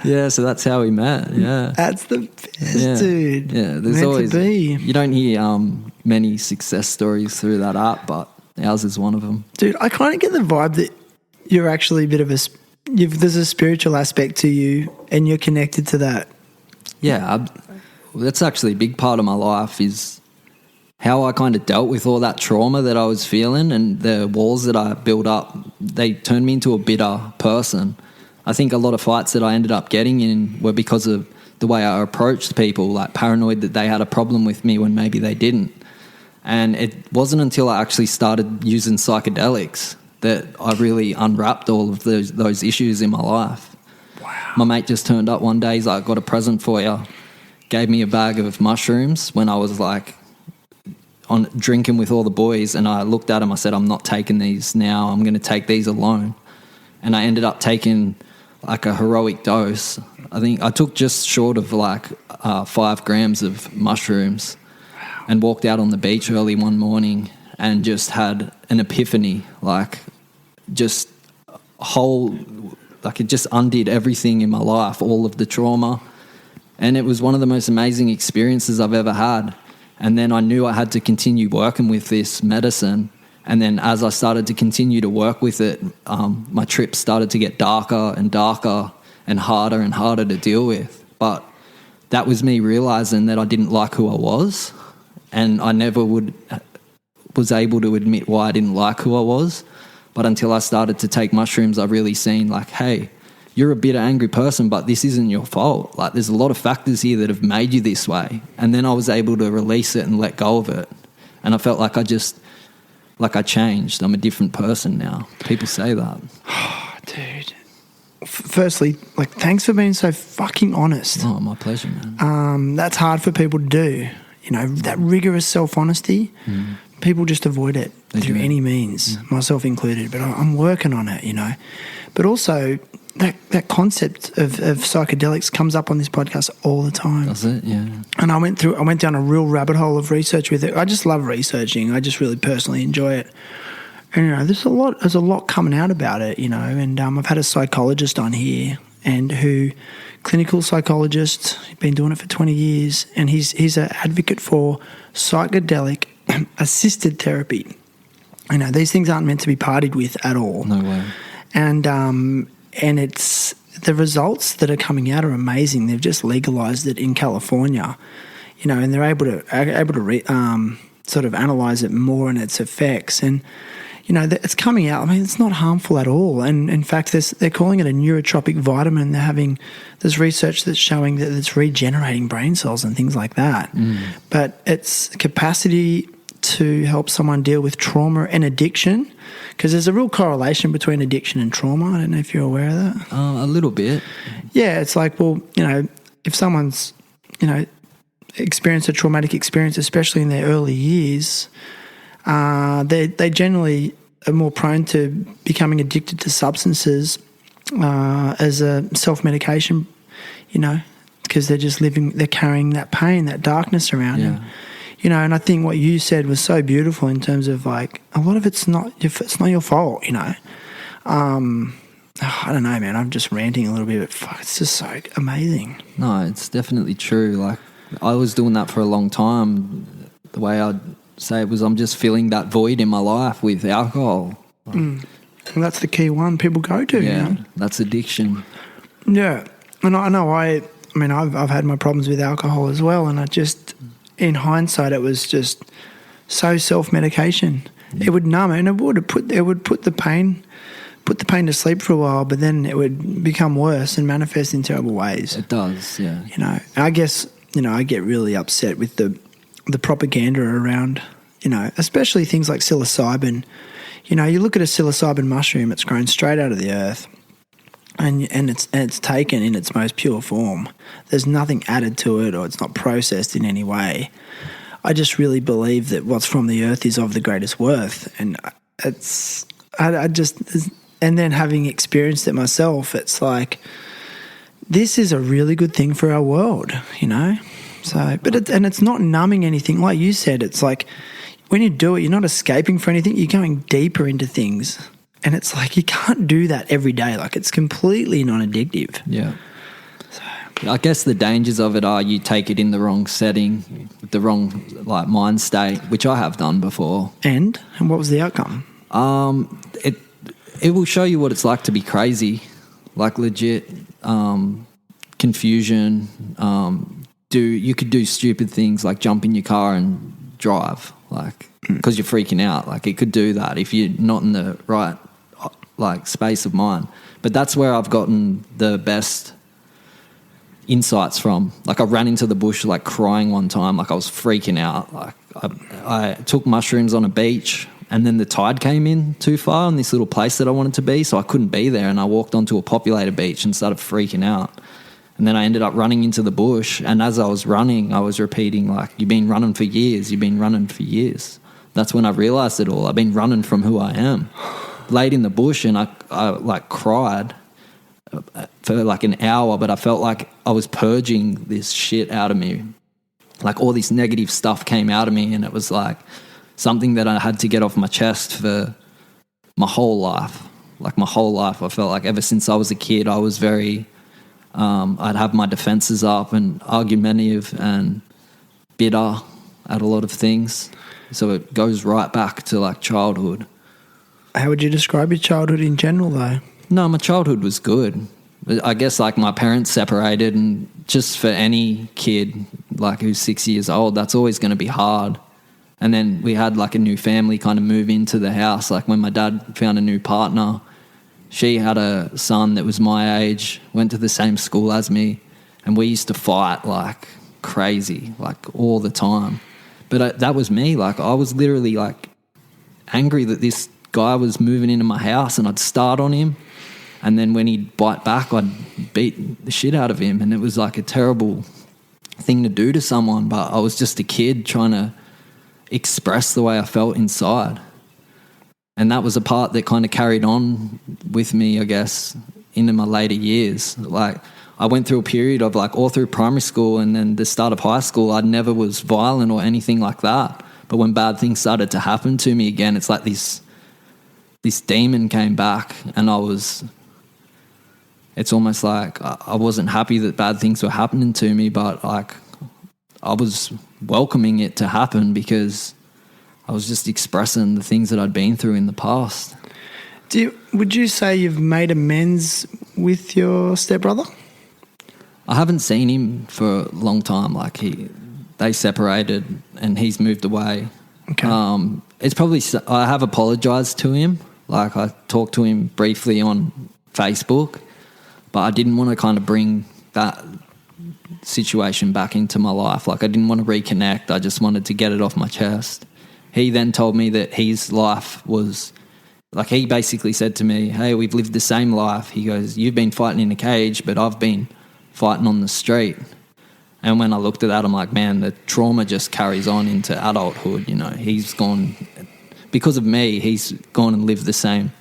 Yeah, so that's how we met. Yeah, that's the best, dude. Yeah, there's meant always to be. You don't hear many success stories through that app, but ours is one of them. Dude, I kind of get the vibe that you're actually a bit of there's a spiritual aspect to you, and you're connected to that. Yeah, that's actually a big part of my life is how I kind of dealt with all that trauma that I was feeling, and the walls that I built up. They turned me into a bitter person. I think a lot of fights that I ended up getting in were because of the way I approached people, like paranoid that they had a problem with me when maybe they didn't. And it wasn't until I actually started using psychedelics that I really unwrapped all of those issues in my life. Wow. My mate just turned up one day, he's like, got a present for you. Gave me a bag of mushrooms when I was like on drinking with all the boys, and I looked at him, I said, I'm not taking these now, I'm going to take these alone. And I ended up taking like a heroic dose. I think I took just short of like 5 grams of mushrooms and walked out on the beach early one morning and just had an epiphany, like just it just undid everything in my life, all of the trauma. And it was one of the most amazing experiences I've ever had. And then I knew I had to continue working with this medicine. And then as I started to continue to work with it, my trips started to get darker and darker and harder to deal with. But that was me realizing that I didn't like who I was, and I never was able to admit why I didn't like who I was. But until I started to take mushrooms, I really seen like, hey, you're a bitter, angry person, but this isn't your fault. Like there's a lot of factors here that have made you this way. And then I was able to release it and let go of it. And I felt like I changed. I'm a different person now. People say that. Oh, dude. Firstly, like, thanks for being so fucking honest. Oh, my pleasure, man. That's hard for people to do. You know, that rigorous self-honesty, people just avoid it through any means, myself included. But I'm working on it, you know. But also, that concept of psychedelics comes up on this podcast all the time. Does it? Yeah. And I went down a real rabbit hole of research with it. I just love researching. I just really personally enjoy it. And, you know, there's a lot coming out about it, you know. And I've had a psychologist on here, clinical psychologist, been doing it for 20 years, and he's an advocate for psychedelic assisted therapy. You know, these things aren't meant to be partied with at all. No way. And it's the results that are coming out are amazing. They've just legalized it in California, you know, and they're able to sort of analyze it more and its effects. And you know, it's coming out. I mean, it's not harmful at all. And in fact, they're calling it a neurotropic vitamin. There's research that's showing that it's regenerating brain cells and things like that. But its capacity to help someone deal with trauma and addiction, because there's a real correlation between addiction and trauma. I don't know if you're aware of that. A little bit. Yeah, it's like, well, you know, if someone's, you know, experienced a traumatic experience, especially in their early years, they generally are more prone to becoming addicted to substances as a self-medication, you know, because they're carrying that pain, that darkness around them. You know, and I think what you said was so beautiful in terms of like a lot of it's not your fault, you know. I don't know, man. I'm just ranting a little bit, but fuck, it's just so amazing. No, it's definitely true. Like I was doing that for a long time. The way I'd say it was, I'm just filling that void in my life with alcohol. And that's the key one people go to. Yeah, you know? that's addiction. Yeah, and I know. I mean, I've had my problems with alcohol as well, and I just, in hindsight, it was just so self-medication. It would numb, and it would put the pain to sleep for a while, but then it would become worse and manifest in terrible ways. It does, yeah. You know, I guess, you know, I get really upset with the propaganda around, you know, especially things like psilocybin. You know, you look at a psilocybin mushroom, it's grown straight out of the earth, and it's taken in its most pure form. There's nothing added to it, or it's not processed in any way. I just really believe that what's from the earth is of the greatest worth, and and then having experienced it myself, it's like, this is a really good thing for our world, you know? So, but it's not numbing anything. Like you said, it's like when you do it, you're not escaping for anything. You're going deeper into things. And it's like you can't do that every day. Like, it's completely non-addictive. Yeah. I guess the dangers of it are you take it in the wrong setting, the wrong like mind state, which I have done before. And what was the outcome? It will show you what it's like to be crazy, like legit confusion. You could do stupid things like jump in your car and drive, like because you're freaking out. Like, it could do that if you're not in the right like space of mind. But that's where I've gotten the best insights from. Like, I ran into the bush like crying one time, like I was freaking out. Like I took mushrooms on a beach, and then the tide came in too far on this little place that I wanted to be, so I couldn't be there, and I walked onto a populated beach and started freaking out. And then I ended up running into the bush, and as I was running, I was repeating, like, you've been running for years, you've been running for years. That's when I realised it all. I've been running from who I am. Laid in the bush, and I like cried for like an hour, but I felt like I was purging this shit out of me. Like, all this negative stuff came out of me, and it was like something that I had to get off my chest for my whole life. Like, my whole life, I felt like ever since I was a kid, I was very, I'd have my defenses up and argumentative and bitter at a lot of things. So it goes right back to like childhood. How would you describe your childhood in general, though? No, my childhood was good. I guess like my parents separated, and just for any kid like who's 6 years old, that's always going to be hard. And then we had like a new family kind of move into the house. Like, when my dad found a new partner, she had a son that was my age, went to the same school as me, and we used to fight like crazy, like all the time. But that was me. Like, I was literally like angry that this guy was moving into my house, and I'd start on him, and then when he'd bite back, I'd beat the shit out of him. And it was like a terrible thing to do to someone, but I was just a kid trying to express the way I felt inside. And that was a part that kind of carried on with me, I guess, into my later years. Like, I went through a period of like all through primary school and then the start of high school, I never was violent or anything like that. But when bad things started to happen to me again, it's like this demon came back, and it's almost like I wasn't happy that bad things were happening to me, but like I was welcoming it to happen because I was just expressing the things that I'd been through in the past. Would you say you've made amends with your stepbrother? I haven't seen him for a long time. Like, they separated and he's moved away. Okay. It's probably, I have apologised to him. Like, I talked to him briefly on Facebook, but I didn't want to kind of bring that situation back into my life. Like, I didn't want to reconnect. I just wanted to get it off my chest. He then told me that his life was, like, he basically said to me, hey, we've lived the same life. He goes, you've been fighting in a cage, but I've been fighting on the street. And when I looked at that, I'm like, man, the trauma just carries on into adulthood. You know, he's gone, because of me, he's gone and lived the same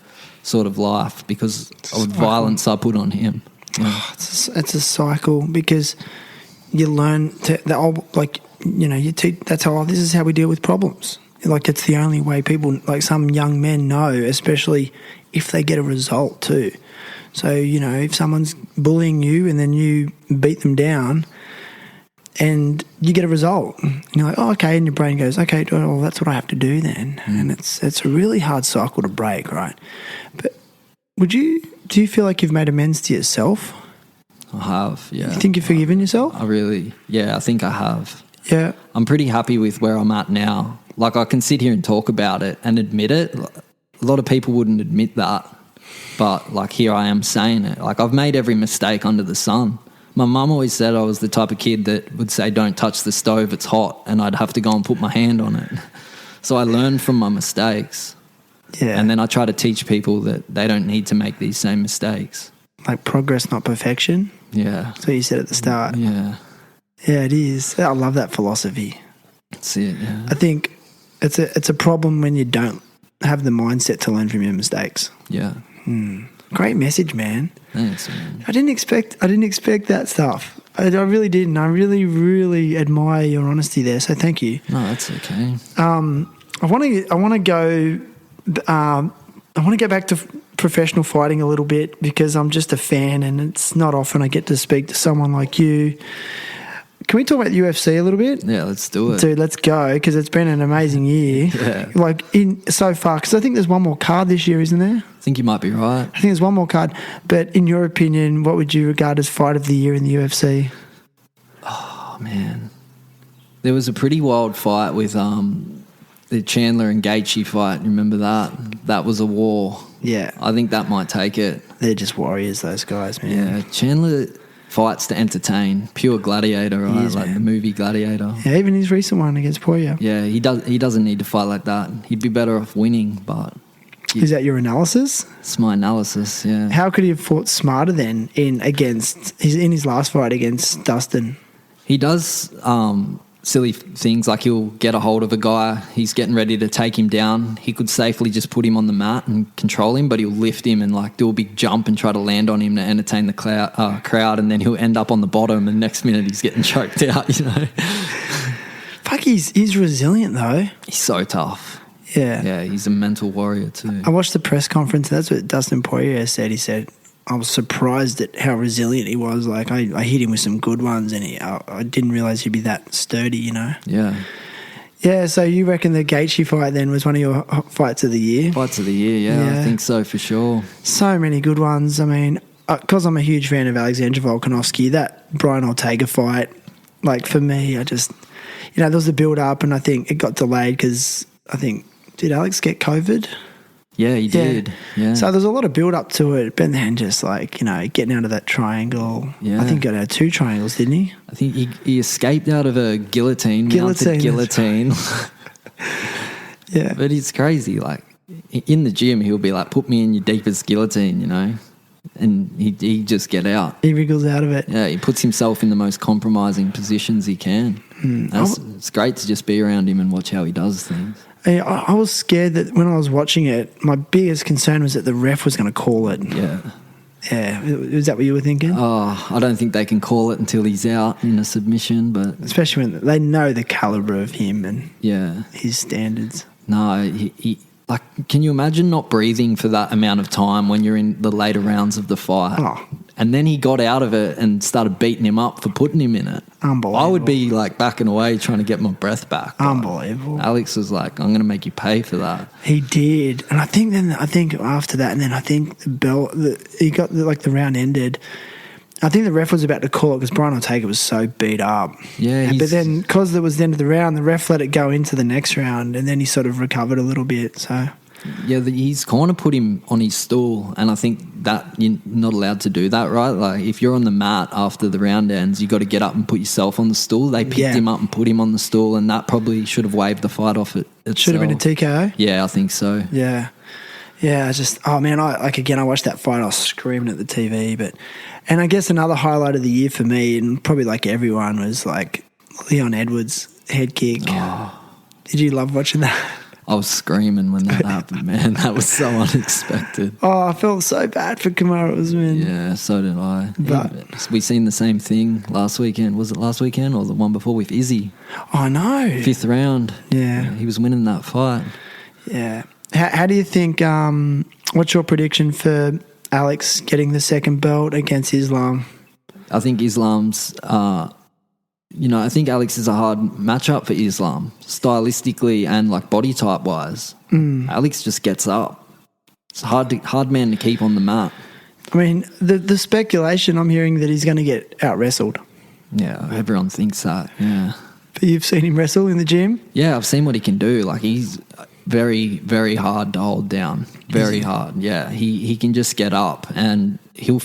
sort of life because of violence I put on him. Oh, it's a cycle, because you learn that's how, this is how we deal with problems. Like, it's the only way people, like some young men know, especially if they get a result too. So, you know, if someone's bullying you and then you beat them down and you get a result, and you're like, oh, okay, and your brain goes, okay, well, that's what I have to do then. And it's a really hard cycle to break, right? But do you feel like you've made amends to yourself? I have, yeah. You think you've forgiven yourself? I think I have. Yeah. I'm pretty happy with where I'm at now. Like, I can sit here and talk about it and admit it. A lot of people wouldn't admit that, but, like, here I am saying it. Like, I've made every mistake under the sun. My mum always said I was the type of kid that would say, don't touch the stove, it's hot, and I'd have to go and put my hand on it. So I learned from my mistakes. Yeah. And then I try to teach people that they don't need to make these same mistakes. Like progress, not perfection. Yeah. That's what you said at the start. Yeah. Yeah, it is. I love that philosophy. That's it, yeah. I think it's a problem when you don't have the mindset to learn from your mistakes. Yeah. Great message, man. Thanks, man. I didn't expect that stuff. I really didn't. I really, really admire your honesty there. So thank you. No, that's okay. I want to go back to professional fighting a little bit because I'm just a fan, and it's not often I get to speak to someone like you. Can we talk about the UFC a little bit? Yeah, let's do it. Dude, let's go, because it's been an amazing year. Yeah. Like, so far, because I think there's one more card this year, isn't there? I think you might be right. I think there's one more card. But in your opinion, what would you regard as fight of the year in the UFC? Oh, man. There was a pretty wild fight with the Chandler and Gaethje fight. Remember that? That was a war. Yeah. I think that might take it. They're just warriors, those guys, man. Yeah, Chandler fights to entertain. Pure gladiator, right? Is, like man. the movie Gladiator. Yeah, even his recent one against Poirier. Yeah, he doesn't need to fight like that. He'd be better off winning, but Is that your analysis? it's my analysis, yeah. How could he have fought smarter then in his last fight against Dustin? He does silly things, like he'll get a hold of a guy, he's getting ready to take him down. He could safely just put him on the mat and control him, but he'll lift him and like do a big jump and try to land on him to entertain the crowd, and then he'll end up on the bottom, and next minute he's getting choked out, you know. Fuck, he's resilient though. He's so tough. Yeah. Yeah, he's a mental warrior too. I watched the press conference, and that's what Dustin Poirier said. He said, I was surprised at how resilient he was. Like, I hit him with some good ones, and I didn't realise he'd be that sturdy, you know? Yeah. Yeah, so you reckon the Gaethje fight then was one of your fights of the year? Fights of the year, yeah. I think so for sure. So many good ones. I mean, because I'm a huge fan of Alexander Volkanovski, that Brian Ortega fight, like for me, I just, there was a build-up, and I think it got delayed because I think, did Alex get COVID? Yeah, he did. Yeah. So there's a lot of build up to it, but then just like, getting out of that triangle. Yeah. I think he got out of 2 triangles, didn't he? I think he escaped out of a guillotine. Guillotine. Yeah. But it's crazy. Like, in the gym, he'll be like, put me in your deepest guillotine, and he just get out. He wriggles out of it. Yeah, he puts himself in the most compromising positions he can. It's great to just be around him and watch how he does things. I was scared that when I was watching it, my biggest concern was that the ref was going to call it. Yeah. Yeah. Is that what you were thinking? Oh, I don't think they can call it until he's out in a submission, but... Especially when they know the calibre of him and yeah, his standards. No, he like, can you imagine not breathing for that amount of time when you're in the later rounds of the fight? Oh. And then he got out of it and started beating him up for putting him in it. Unbelievable. I would be like backing away trying to get my breath back. Unbelievable. Alex was like, I'm going to make you pay for that. He did. And I think after that, and then I think the bell, he got the round ended. I think the ref was about to call it because Brian Ortega was so beat up. Yeah. But then because it was the end of the round, the ref let it go into the next round, and then he sort of recovered a little bit. So yeah, he's kind of put him on his stool, and I think that you're not allowed to do that, right? Like, if you're on the mat after the round ends, you got to get up and put yourself on the stool. They picked him up and put him on the stool, and that probably should have waved the fight off it itself. Should have been a TKO? Yeah, I think so. Yeah. Yeah, I watched that fight, I was screaming at the TV. And I guess another highlight of the year for me, and probably like everyone, was like Leon Edwards' head kick. Oh. Did you love watching that? I was screaming when that happened, man. That was so unexpected. Oh, I felt so bad for Kamaru, man. Yeah, so did I. But we seen the same thing last weekend. Was it last weekend or the one before with Izzy? Oh, no. 5th round. Yeah. He was winning that fight. Yeah. How do you think, what's your prediction for Alex getting the second belt against Islam? I think Islam's, I think Alex is a hard matchup for Islam, stylistically and like body type wise. Alex just gets up. It's a hard man to keep on the mat. I mean, the speculation I'm hearing that he's going to get out-wrestled. Yeah, everyone thinks that, yeah. But you've seen him wrestle in the gym? Yeah, I've seen what he can do. Like, he's very, very hard to hold down. Very hard, yeah. He can just get up and he'll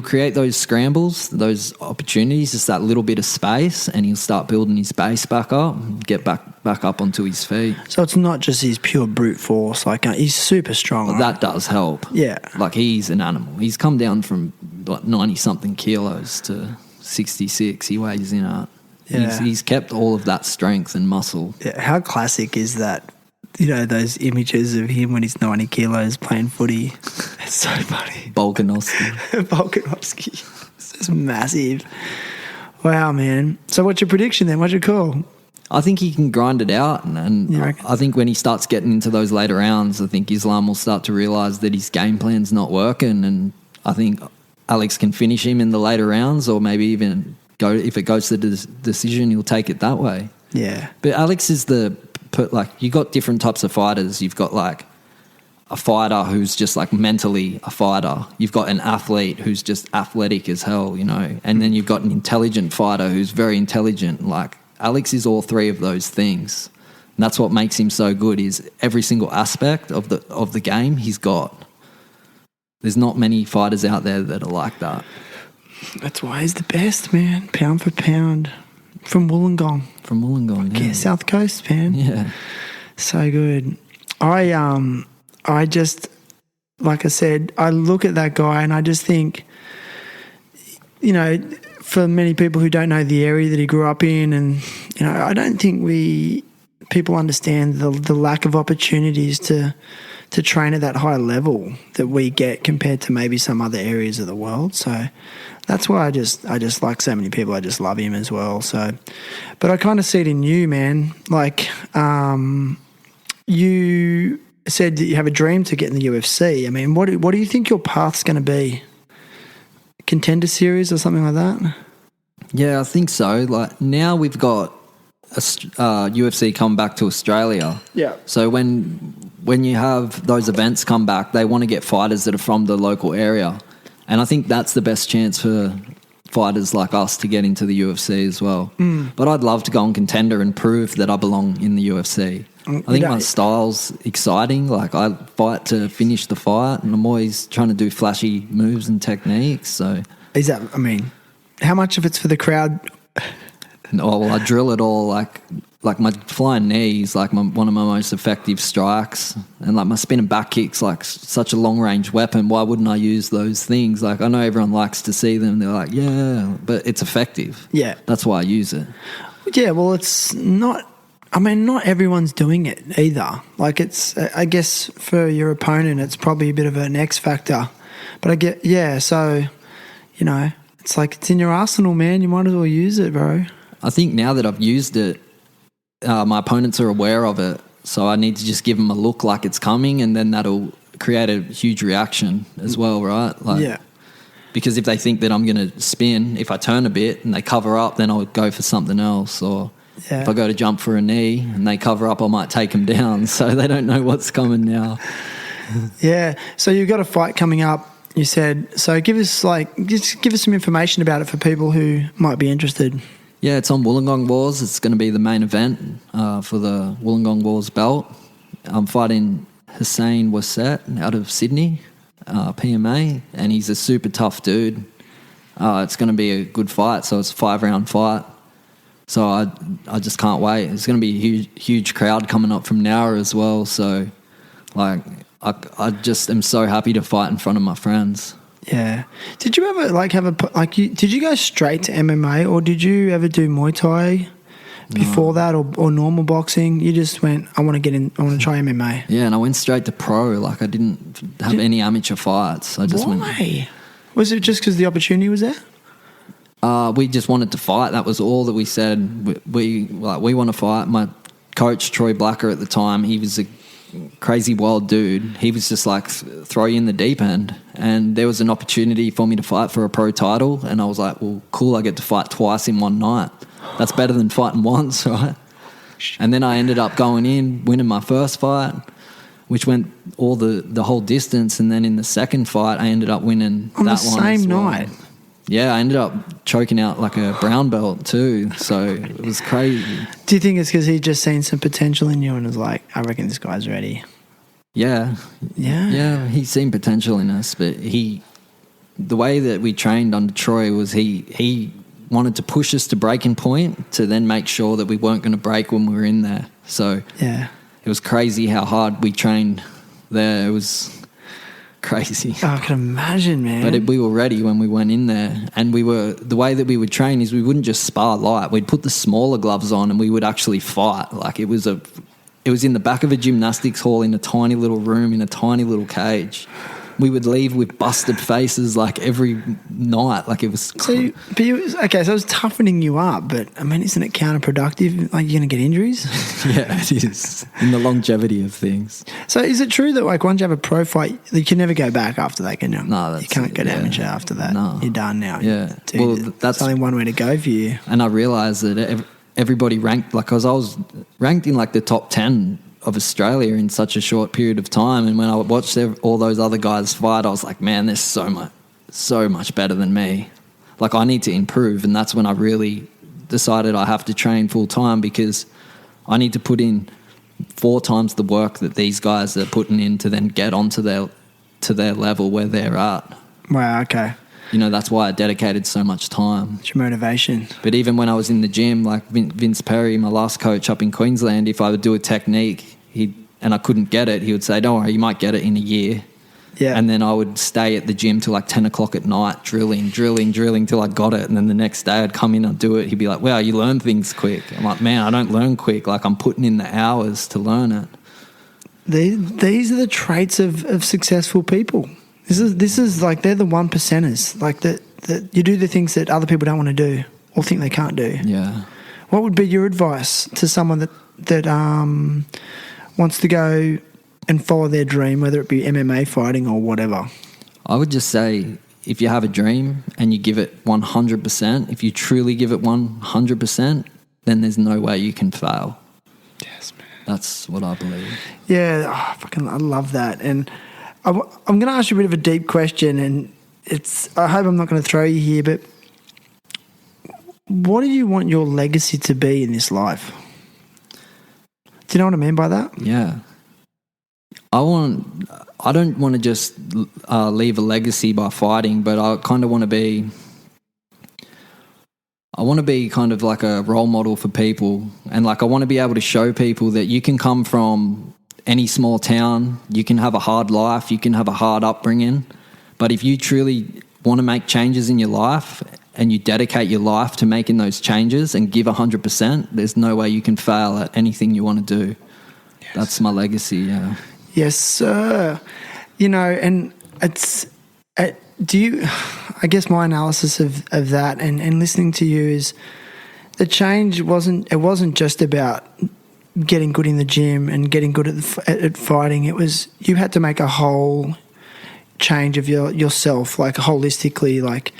create those scrambles, those opportunities, just that little bit of space, and he'll start building his base back up, get back up onto his feet. So it's not just his pure brute force. Like, he's super strong. Well, that does help. Yeah. Like, he's an animal. He's come down from like 90-something kilos to 66 he weighs in at. Yeah. He's kept all of that strength and muscle. Yeah, how classic is that? You know, those images of him when he's 90 kilos playing footy. It's so funny. Volkanoviski. Volkanoviski. It's just massive. Wow, man. So what's your prediction then? What's your call? I think he can grind it out, and I think when he starts getting into those later rounds, I think Islam will start to realise that his game plan's not working, and I think Alex can finish him in the later rounds, or maybe even if it goes to the decision, he'll take it that way. Yeah. But Alex is you got different types of fighters. You've got like a fighter who's just like mentally a fighter. You've got an athlete who's just athletic as hell, you know, and then you've got an intelligent fighter who's very intelligent. Like, Alex is all three of those things. And that's what makes him so good, is every single aspect of the game he's got. There's not many fighters out there that are like that. That's why he's the best, man. Pound for pound. From Wollongong. Yeah. South Coast, man. Yeah. So good. I just, like I said, I look at that guy and I just think, you know, for many people who don't know the area that he grew up in, and, you know, I don't think people understand the lack of opportunities to train at that high level that we get compared to maybe some other areas of the world. So that's why I just like so many people. I just love him as well. So, but I kind of see it in you, man. Like, you said that you have a dream to get in the UFC. I mean, what do you think your path's going to be? Contender series or something like that? Yeah, I think so. Like, now we've got UFC come back to Australia. Yeah. So when you have those events come back, they want to get fighters that are from the local area. And I think that's the best chance for fighters like us to get into the UFC as well. But I'd love to go on Contender and prove that I belong in the UFC. I think my style's exciting. Like, I fight to finish the fight, and I'm always trying to do flashy moves and techniques. So is that, I mean, how much of it's for the crowd? No, well, I drill it all. Like my flying knee is like one of my most effective strikes, and like my spin and back kicks, like such a long range weapon. Why wouldn't I use those things? Like, I know everyone likes to see them. They're like, yeah, but it's effective. Yeah, that's why I use it. Yeah, well, it's not. I mean, not everyone's doing it either. Like, it's, I guess for your opponent, it's probably a bit of an X factor. But I get, yeah. So, you know, it's like, it's in your arsenal, man. You might as well use it, bro. I think now that I've used it, my opponents are aware of it, so I need to just give them a look like it's coming, and then that'll create a huge reaction as well, right? Like, yeah. Because if they think that I'm going to spin, if I turn a bit and they cover up, then I'll go for something else. Or if I go to jump for a knee and they cover up, I might take them down. So they don't know what's coming now. Yeah. So you've got a fight coming up, you said. So just give us some information about it for people who might be interested. Yeah, it's on Wollongong Wars. It's going to be the main event for the Wollongong Wars belt. I'm fighting Hussein Wassett out of Sydney, PMA, and he's a super tough dude. It's going to be a good fight, so it's a 5-round fight. So I just can't wait. It's going to be a huge crowd coming up from Nowra as well. So, like, I just am so happy to fight in front of my friends. Yeah. Did you ever did you go straight to MMA, or did you ever do Muay Thai before that, or normal boxing? You just went, I want to try MMA. Yeah, and I went straight to pro. Like, I didn't have any amateur fights. I just went. Why? Was it just because the opportunity was there? We just wanted to fight. That was all that we said. We want to fight. My coach, Troy Blacker, at the time, he was a crazy wild dude. He was just like, throw you in the deep end, and there was an opportunity for me to fight for a pro title, and I was like, well, cool, I get to fight twice in one night. That's better than fighting once, right? And then I ended up going in, winning my first fight, which went all the whole distance. And then in the second fight, I ended up winning on that the one same as well. night. Yeah, I ended up choking out like a brown belt too. So it was crazy. Do you think it's because he'd just seen some potential in you and was like, I reckon this guy's ready? Yeah. Yeah, he seen potential in us, but the way that we trained under Troy was he wanted to push us to breaking point to then make sure that we weren't going to break when we were in there. So yeah, it was crazy how hard we trained there. It was crazy. Oh, I can imagine, man. But we were ready when we went in there, and the way that we would train is we wouldn't just spar light. We'd put the smaller gloves on and we would actually fight. Like it was in the back of a gymnastics hall in a tiny little room in a tiny little cage. We would leave with busted faces like every night. Like it was. So it was toughening you up, but I mean, isn't it counterproductive? Like you're going to get injuries? Yeah, it is. In the longevity of things. So is it true that like once you have a pro fight, you can never go back after that, can you? No, you can't go to amateur after that. No. You're done now. Yeah. Dude, well, that's only one way to go for you. And I realised that everybody ranked, like, because I was ranked in like the top 10 of Australia in such a short period of time. And when I watched all those other guys fight, I was like, man, they're so much better than me. Like, I need to improve. And that's when I really decided I have to train full time, because I need to put in 4 times the work that these guys are putting in to then get onto their level where they're at. Wow, okay. You know, that's why I dedicated so much time. It's your motivation. But even when I was in the gym, like Vince Perry, my last coach up in Queensland, if I would do a technique and I couldn't get it, he would say, don't worry, you might get it in a year. Yeah. And then I would stay at the gym till like 10 o'clock at night, drilling till I got it. And then the next day I'd come in and do it. He'd be like, wow, you learn things quick. I'm like, man, I don't learn quick. Like, I'm putting in the hours to learn it. These are the traits of successful people. This is like, they're the 1%ers. Like that you do the things that other people don't want to do or think they can't do. Yeah. What would be your advice to someone that wants to go and follow their dream, whether it be MMA fighting or whatever? I would just say, if you have a dream and you give it 100%, if you truly give it 100%, then there's no way you can fail. Yes, man. That's what I believe. Yeah, I love that. And I'm going to ask you a bit of a deep question, and I hope I'm not going to throw you here, but what do you want your legacy to be in this life? Do you know what I mean by that? Yeah. I don't want to just leave a legacy by fighting, but I kind of want to be kind of like a role model for people. And like, I want to be able to show people that you can come from any small town, you can have a hard life, you can have a hard upbringing, but if you truly want to make changes in your life and you dedicate your life to making those changes and give 100%, there's no way you can fail at anything you want to do. Yes. That's my legacy, yeah. Yes, sir. You know, and it's I guess my analysis of that and listening to you is the change wasn't just about getting good in the gym and getting good at fighting. It was, you had to make a whole change of yourself, like holistically, like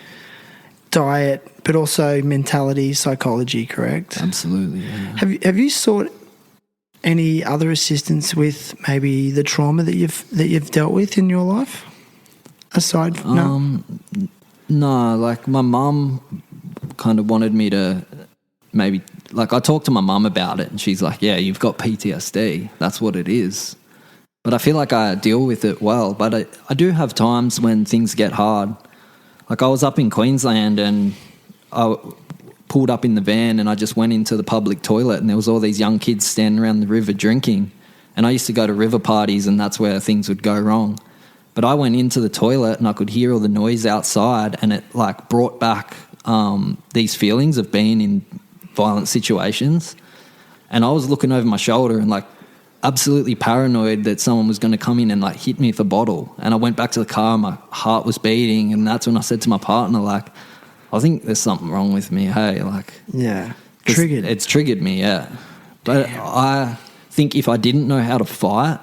diet, but also mentality, psychology, correct? Absolutely, yeah. Have you sought any other assistance with maybe the trauma that you've dealt with in your life? Aside from no, like my mum kind of wanted me to maybe, like, I talked to my mum about it and she's like, yeah, you've got PTSD. That's what it is. But I feel like I deal with it well. But I do have times when things get hard. Like, I was up in Queensland and I pulled up in the van and I just went into the public toilet and there was all these young kids standing around the river drinking. And I used to go to river parties and that's where things would go wrong. But I went into the toilet and I could hear all the noise outside and it like brought back these feelings of being in violent situations. And I was looking over my shoulder and like absolutely paranoid that someone was going to come in and like hit me with a bottle. And I went back to the car and my heart was beating. And that's when I said to my partner, like, I think there's something wrong with me. Hey, like, yeah, triggered. It's triggered me, yeah. But damn. I think if I didn't know how to fight,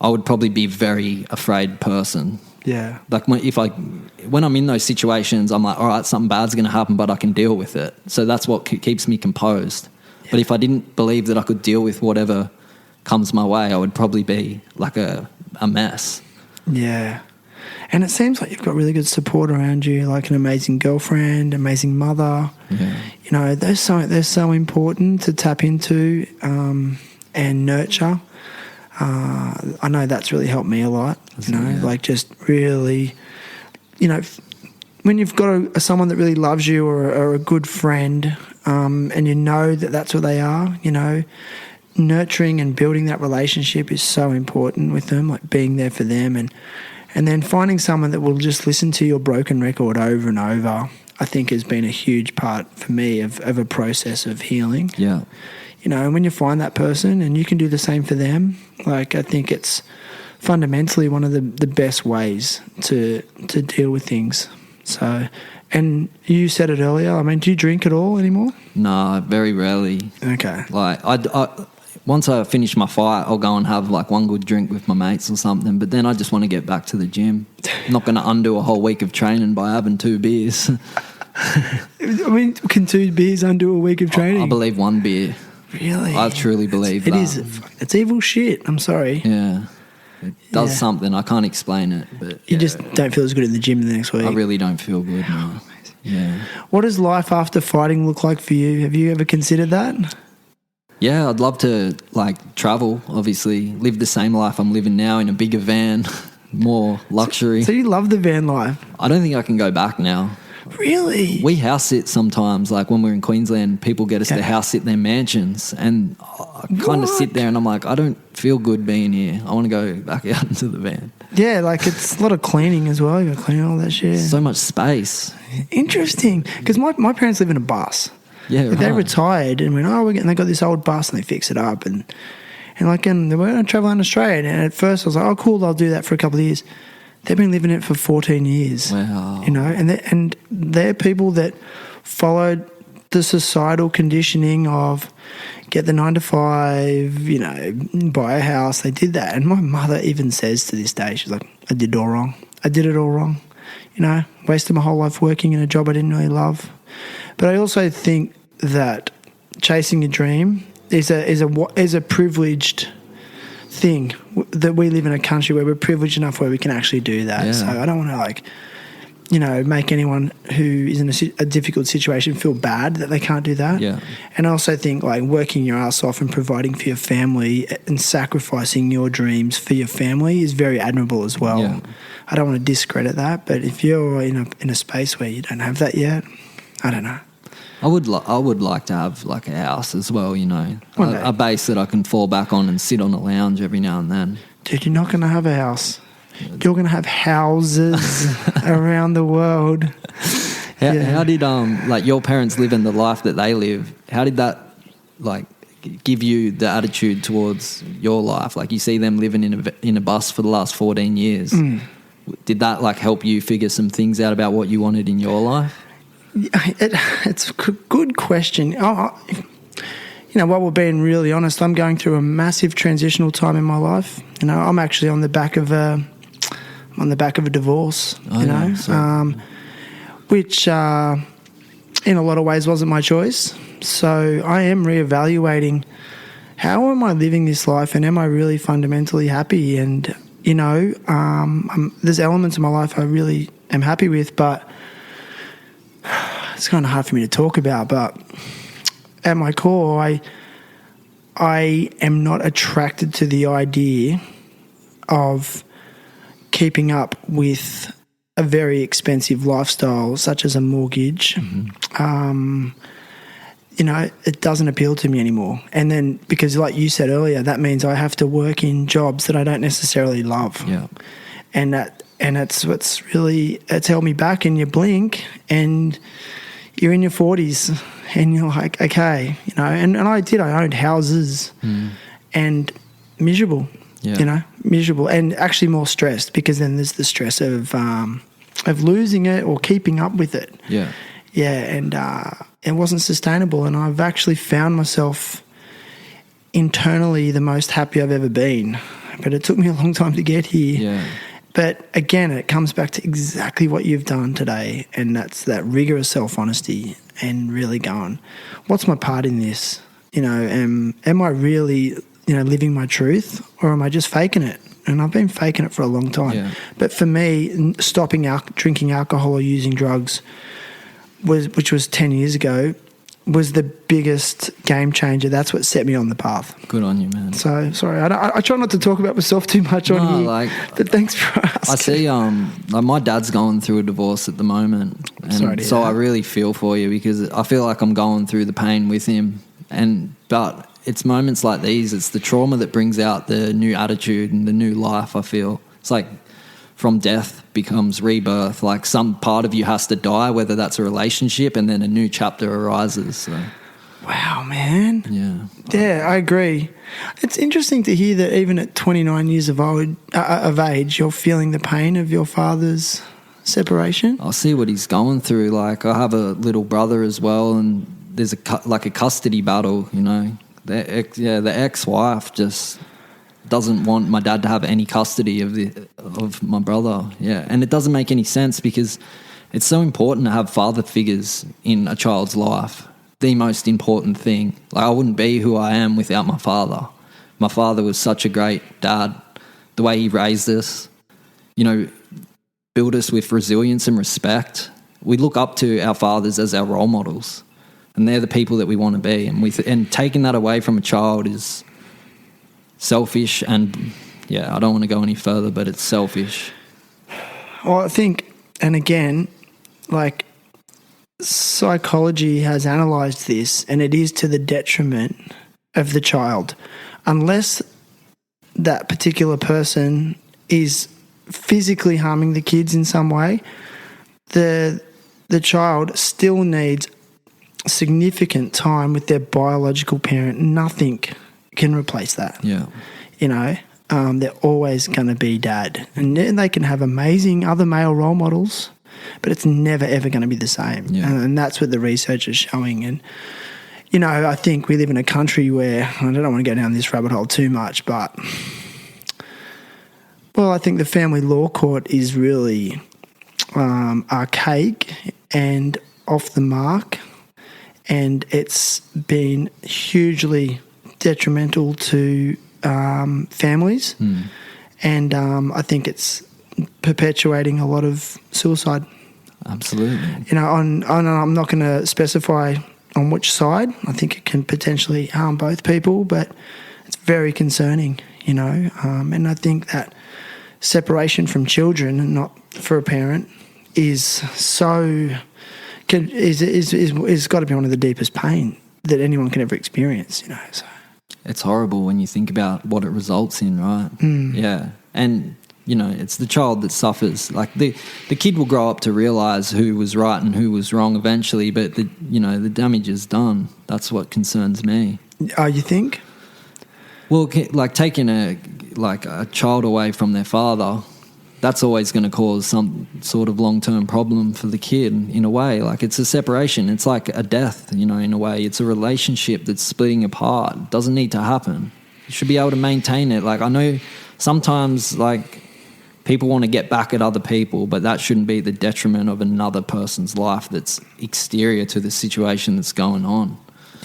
I would probably be a very afraid person. Yeah. Like when I'm in those situations, I'm like, all right, something bad's going to happen, but I can deal with it. So that's what keeps me composed. Yeah. But if I didn't believe that I could deal with whatever comes my way, I would probably be like a mess. Yeah. And it seems like you've got really good support around you, like an amazing girlfriend, amazing mother. Yeah. You know, they're so important to tap into and nurture. I know that's really helped me a lot, like just really, when you've got someone that really loves you or a good friend and you know that that's what they are, nurturing and building that relationship is so important with them, like being there for them and then finding someone that will just listen to your broken record over and over, I think has been a huge part for me of a process of healing. Yeah. And when you find that person and you can do the same for them, like I think it's fundamentally one of the best ways to deal with things. So, and you said it earlier, I mean, do you drink at all anymore? No, very rarely. Okay. Like I once I finish my fight, I'll go and have like one good drink with my mates or something, but then I just want to get back to the gym. I'm not going to undo a whole week of training by having 2 beers. I mean, can 2 beers undo a week of training? I believe 1 beer. Really? I truly believe that. It's evil shit. I'm sorry. Yeah. It does something. I can't explain it. But you just don't feel as good in the gym the next week. I really don't feel good now. Yeah. What does life after fighting look like for you? Have you ever considered that? Yeah, I'd love to like travel, obviously, live the same life I'm living now in a bigger van, more luxury. So you love the van life? I don't think I can go back now. Really? We house sit sometimes, like when we're in Queensland, people get us to house sit in their mansions, and I kind of sit there and I'm like, I don't feel good being here. I want to go back out into the van. Yeah, like it's a lot of cleaning as well. You got to clean all that shit. So much space. Interesting, because my parents live in a bus. Yeah, right. They retired and went, and they got this old bus and they fix it up and they were going to travel in Australia. And at first I was like, oh, cool, I'll do that for a couple of years. They've been living it for 14 years. Wow. And they're people that followed the societal conditioning of get the 9 to 5, buy a house. They did that. And my mother even says to this day, she's like, I did it all wrong. I did it all wrong. Wasted my whole life working in a job I didn't really love. But I also think that chasing a dream is a privileged thing, that we live in a country where we're privileged enough where we can actually do that. Yeah. So I don't want to make anyone who is in a difficult situation feel bad that they can't do that. Yeah. And I also think like working your ass off and providing for your family and sacrificing your dreams for your family is very admirable as well. Yeah. I don't want to discredit that, but if you're in a space where you don't have that yet, I don't know. I would like to have like a house as well, a base that I can fall back on and sit on a lounge every now and then. Dude, you're not going to have a house. You're going to have houses around the world. How did your parents live in the life that they live? How did that give you the attitude towards your life? Like you see them living in a bus for the last 14 years. Mm. Did that help you figure some things out about what you wanted in your life? It's a good question. While we're being really honest, I'm going through a massive transitional time in my life. I'm actually on the back of a divorce. Which in a lot of ways wasn't my choice. So I am reevaluating how am I living this life, and am I really fundamentally happy? And there's elements of my life I really am happy with, but it's kind of hard for me to talk about. But at my core, I am not attracted to the idea of keeping up with a very expensive lifestyle such as a mortgage. Mm-hmm. It doesn't appeal to me anymore. And then because like you said earlier, that means I have to work in jobs that I don't necessarily love. Yeah. And it's held me back, and you blink and you're in your 40s and you're like, okay, and I owned houses and miserable, miserable, and actually more stressed, because then there's the stress of losing it or keeping up with it. Yeah. Yeah, and it wasn't sustainable, and I've actually found myself internally the most happy I've ever been. But it took me a long time to get here. Yeah. But again, it comes back to exactly what you've done today, and that's that rigorous self-honesty and really going, what's my part in this? Am I really living my truth, or am I just faking it? And I've been faking it for a long time. Yeah. But for me, stopping drinking alcohol or using drugs, which was 10 years ago, was the biggest game changer. That's what set me on the path. Good on you, man. So, sorry, I try not to talk about myself too much on here, but thanks for asking. I see, like my dad's going through a divorce at the moment, and Sorry to hear so that. I really feel for you, because I feel like I'm going through the pain with him, but it's moments like these, it's the trauma that brings out the new attitude and the new life. I feel it's like from death becomes rebirth. Like some part of you has to die, whether that's a relationship, and then a new chapter arises. So. Wow, man. Yeah, I agree. It's interesting to hear that even at 29 years of age, you're feeling the pain of your father's separation. I see what he's going through. Like I have a little brother as well, and there's a custody battle. The ex-wife just doesn't want my dad to have any custody of my brother. Yeah, and it doesn't make any sense, because it's so important to have father figures in a child's life. The most important thing. Like I wouldn't be who I am without my father. My father was such a great dad. The way he raised us, built us with resilience and respect. We look up to our fathers as our role models, and they're the people that we want to be. And taking that away from a child is selfish, and I don't want to go any further, but it's selfish. Well, I think, and again, like psychology has analysed this, and it is to the detriment of the child. Unless that particular person is physically harming the kids in some way, the child still needs significant time with their biological parent. Nothing can replace that. Yeah. They're always going to be dad. And they can have amazing other male role models, but it's never, ever going to be the same. Yeah. And that's what the research is showing. And, I think we live in a country where, I don't want to go down this rabbit hole too much, but, well, I think the family law court is really archaic and off the mark, and it's been hugely detrimental to families, and I think it's perpetuating a lot of suicide. Absolutely. I'm not going to specify on which side. I think it can potentially harm both people, but it's very concerning, and I think that separation from children and not for a parent is got to be one of the deepest pain that anyone can ever experience, so. It's horrible when you think about what it results in, right? Yeah. And, it's the child that suffers. Like the kid will grow up to realise who was right and who was wrong eventually, but the damage is done. That's what concerns me. Oh, you think? Well, like taking a child away from their father, that's always going to cause some sort of long-term problem for the kid in a way. Like it's a separation. It's like a death, in a way. It's a relationship that's splitting apart. It doesn't need to happen. You should be able to maintain it. Like I know sometimes people want to get back at other people, but that shouldn't be the detriment of another person's life that's exterior to the situation that's going on.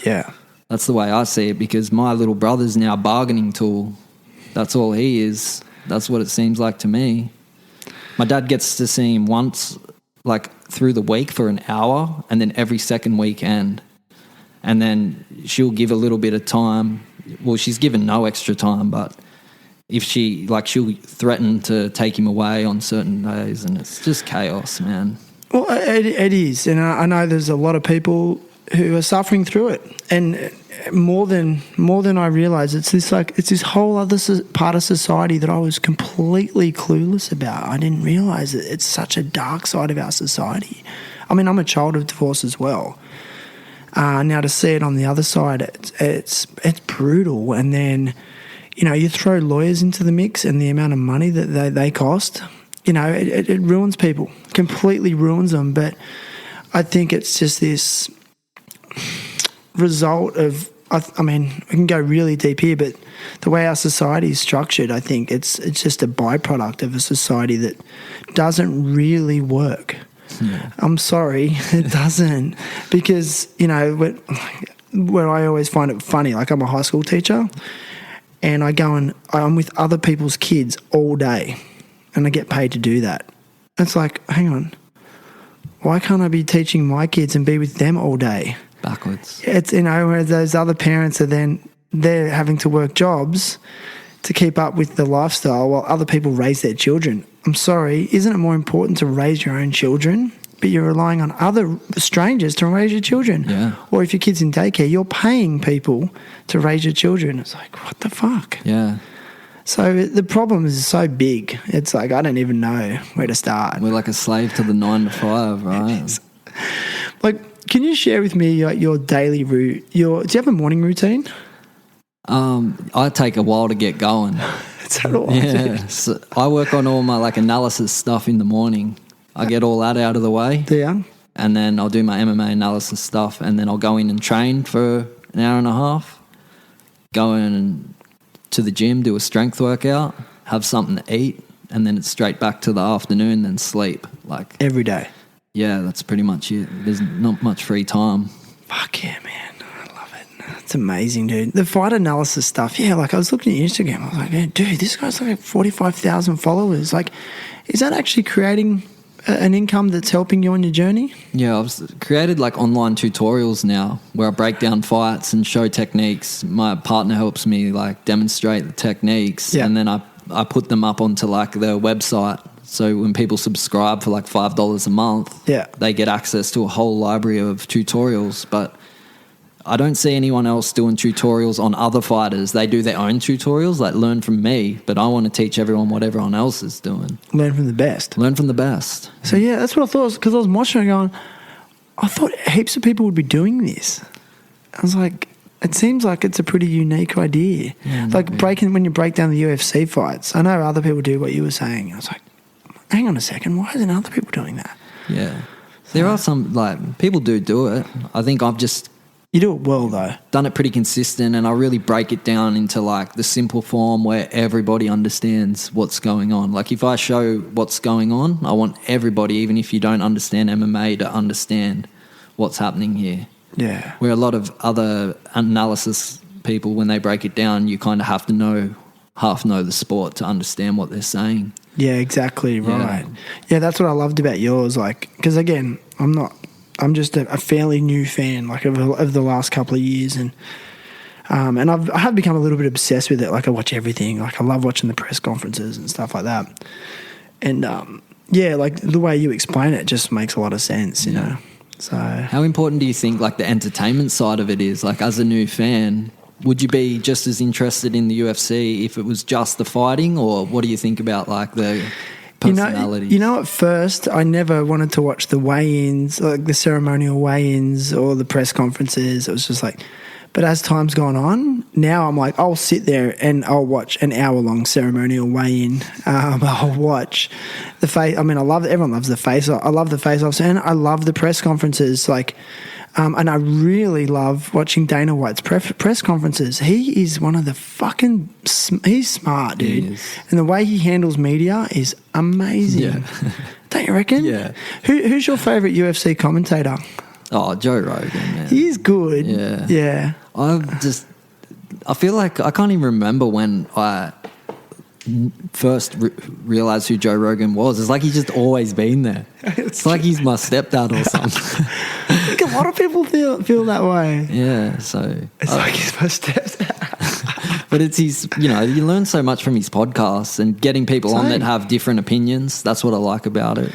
Yeah. That's the way I see it, because my little brother's now a bargaining tool. That's all he is. That's what it seems like to me. My dad gets to see him once, through the week for an hour, and then every second weekend. And then she'll give a little bit of time. Well, she's given no extra time, but if she'll threaten to take him away on certain days, and it's just chaos, man. Well, it is. And I know there's a lot of people who are suffering through it. And more than I realise, it's this whole other part of society that I was completely clueless about. I didn't realise that it's such a dark side of our society. I mean, I'm a child of divorce as well. Now to see it on the other side, it's brutal. And then, you throw lawyers into the mix, and the amount of money that they cost, it ruins people, completely ruins them. But I think it's just this result of, I mean, we can go really deep here, but the way our society is structured, I think it's just a byproduct of a society that doesn't really work. Yeah. I'm sorry, it doesn't, because, where I always find it funny, like I'm a high school teacher, and I'm with other people's kids all day, and I get paid to do that. It's like, hang on, why can't I be teaching my kids and be with them all day? Backwards. It's, where those other parents they're having to work jobs to keep up with the lifestyle while other people raise their children. I'm sorry, isn't it more important to raise your own children? But you're relying on other strangers to raise your children. Yeah. Or if your kid's in daycare, you're paying people to raise your children. It's like, what the fuck? Yeah. So the problem is so big. It's like, I don't even know where to start. We're like a slave to the 9 to 5, right? Like, can you share with me your daily route? Do you have a morning routine? I take a while to get going. Is that all? Yeah. So I work on all my like analysis stuff in the morning. I get all that out of the way. Yeah. And then I'll do my MMA analysis stuff, and then I'll go in and train for an hour and a half, go in to the gym, do a strength workout, have something to eat, and then it's straight back to the afternoon, then sleep. Like Every day. Yeah, that's pretty much it. There's not much free time. Fuck yeah, man. I love it. It's amazing, dude. The fight analysis stuff, yeah, like I was looking at your Instagram. I was like, man, dude, this guy's like 45,000 followers. Like, is that actually creating an income that's helping you on your journey? Yeah, I've created like online tutorials now where I break down fights and show techniques. My partner helps me like demonstrate the techniques, and then I put them up onto like their website. So when people subscribe for like $5 a month, they get access to a whole library of tutorials. But I don't see anyone else doing tutorials on other fighters. They do their own tutorials, like learn from me, but I want to teach everyone what everyone else is doing. Learn from the best. Learn from the best. So yeah, that's what I thought, because I was watching it going, I thought heaps of people would be doing this. I was like, it seems like it's a pretty unique idea. Yeah, like when you break down the UFC fights, I know other people do what you were saying. I was like, hang on a second, why isn't other people doing that? Yeah. There are some, like, people do it. I think I've just... You do it well, though. Done it pretty consistent, and I really break it down into, like, the simple form where everybody understands what's going on. Like, if I show what's going on, I want everybody, even if you don't understand MMA, to understand what's happening here. Yeah. Where a lot of other analysis people, when they break it down, you kind of have to half know the sport to understand what they're saying. Yeah, exactly right. Yeah, that's what I loved about yours. Like, because again, I'm just a fairly new fan, like of the last couple of years, and I have become a little bit obsessed with it. Like, I watch everything. Like, I love watching the press conferences and stuff like that. And yeah, like the way you explain it just makes a lot of sense, you know. So, how important do you think like the entertainment side of it is? Like, as a new fan, would you be just as interested in the UFC if it was just the fighting, or what do you think about like the personalities? You know, at first I never wanted to watch the weigh-ins, like the ceremonial weigh-ins or the press conferences. It was just like, but as time's gone on, now I'm like, I'll sit there and I'll watch an hour-long ceremonial weigh-in. I'll watch the face. I mean, everyone loves the face-off. I love the face-offs, and I love the press conferences. Like, and I really love watching Dana White's press conferences. He is one of the he's smart, dude. And the way he handles media is amazing. Yeah. Don't you reckon? Yeah. Who's your favourite UFC commentator? Oh, Joe Rogan, man. He's good. Yeah. Yeah. I feel like I can't even remember when I first realised who Joe Rogan was. It's like he's just always been there. It's like he's my stepdad or something. I think a lot of people feel that way. Yeah, so... It's like he's my stepdad. But it's his... You know, you learn so much from his podcasts and getting people on that have different opinions. That's what I like about it.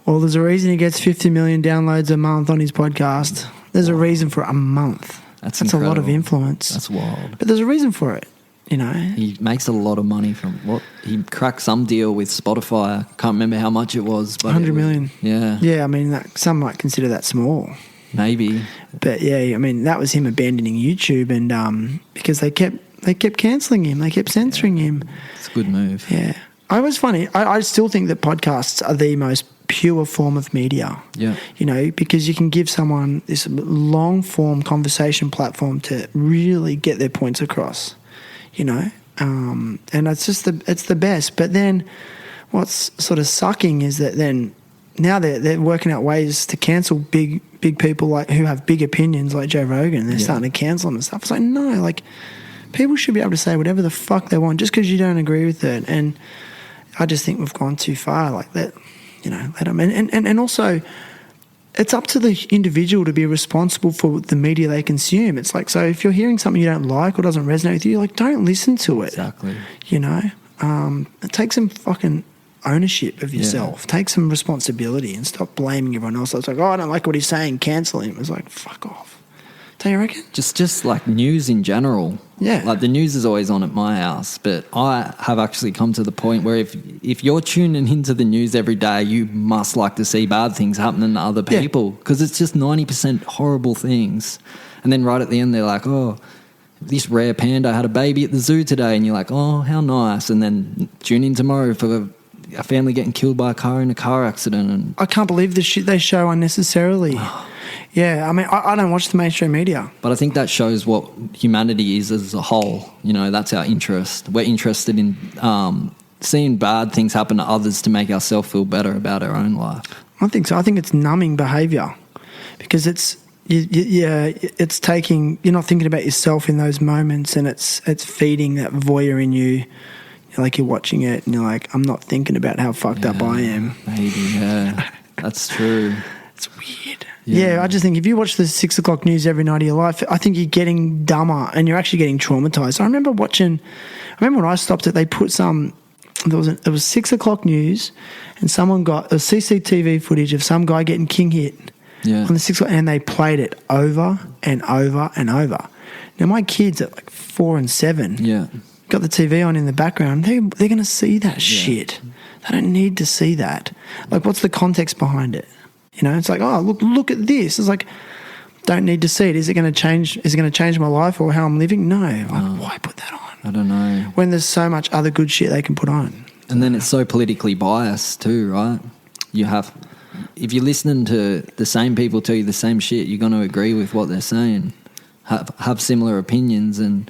Well, there's a reason he gets 50 million downloads a month on his podcast. There's a reason for a month. That's a lot of influence. That's wild. But there's a reason for it, you know. He makes a lot of money from what he cracked some deal with Spotify. I can't remember how much it was, but 100 million. Yeah. Yeah, I mean, some might consider that small. Maybe. But yeah, I mean, that was him abandoning YouTube, and because they kept cancelling him, they kept censoring him. It's a good move. Yeah. It was funny. I still think that podcasts are the most pure form of media. Yeah. You know, because you can give someone this long form conversation platform to really get their points across, you know. And it's just it's the best. But then what's sort of sucking is that then now they're working out ways to cancel big people like who have big opinions like Joe Rogan. They're starting to cancel them and stuff. It's like, no, like People should be able to say whatever the fuck they want just because you don't agree with it. And I just think we've gone too far. Like that, let them. And also, it's up to the individual to be responsible for the media they consume. It's like, so if you're hearing something you don't like or doesn't resonate with you, like, don't listen to it. Exactly. Take some fucking ownership of yourself. Yeah. Take some responsibility and stop blaming everyone else. It's like, I don't like what he's saying, cancel him. It's like, fuck off. Don't you reckon? Just like news in general. Yeah. Like the news is always on at my house, but I have actually come to the point where if you're tuning into the news every day, you must like to see bad things happening to other people because it's just 90% horrible things. And then right at the end, they're like, oh, this rare panda had a baby at the zoo today. And you're like, oh, how nice. And then tune in tomorrow for a family getting killed by a car in a car accident. And I can't believe the shit they show unnecessarily. Yeah, I mean, I don't watch the mainstream media. But I think that shows what humanity is as a whole. That's our interest. We're interested in seeing bad things happen to others to make ourselves feel better about our own life. I think so. I think it's numbing behaviour because it's taking, you're not thinking about yourself in those moments, and it's feeding that voyeur in you. Like you're watching it and you're like, I'm not thinking about how fucked up I am. Maybe, yeah. That's true. It's weird. Yeah, I just think if you watch the 6 o'clock news every night of your life, I think you're getting dumber and you're actually getting traumatised. I remember when I stopped it, they put it was 6 o'clock news and someone got a CCTV footage of some guy getting king hit on the 6 o'clock, and they played it over and over and over. Now, my kids at like 4 and 7 got the TV on in the background. They're going to see that shit. They don't need to see that. Like, what's the context behind it? It's like, oh, look at this. It's like, don't need to see it. Is it going to change? Is it going to change my life or how I'm living? No. Like, why put that on? I don't know. When there's so much other good shit they can put on. And then it's so politically biased too, right? If you're listening to the same people tell you the same shit, you're going to agree with what they're saying, have similar opinions. And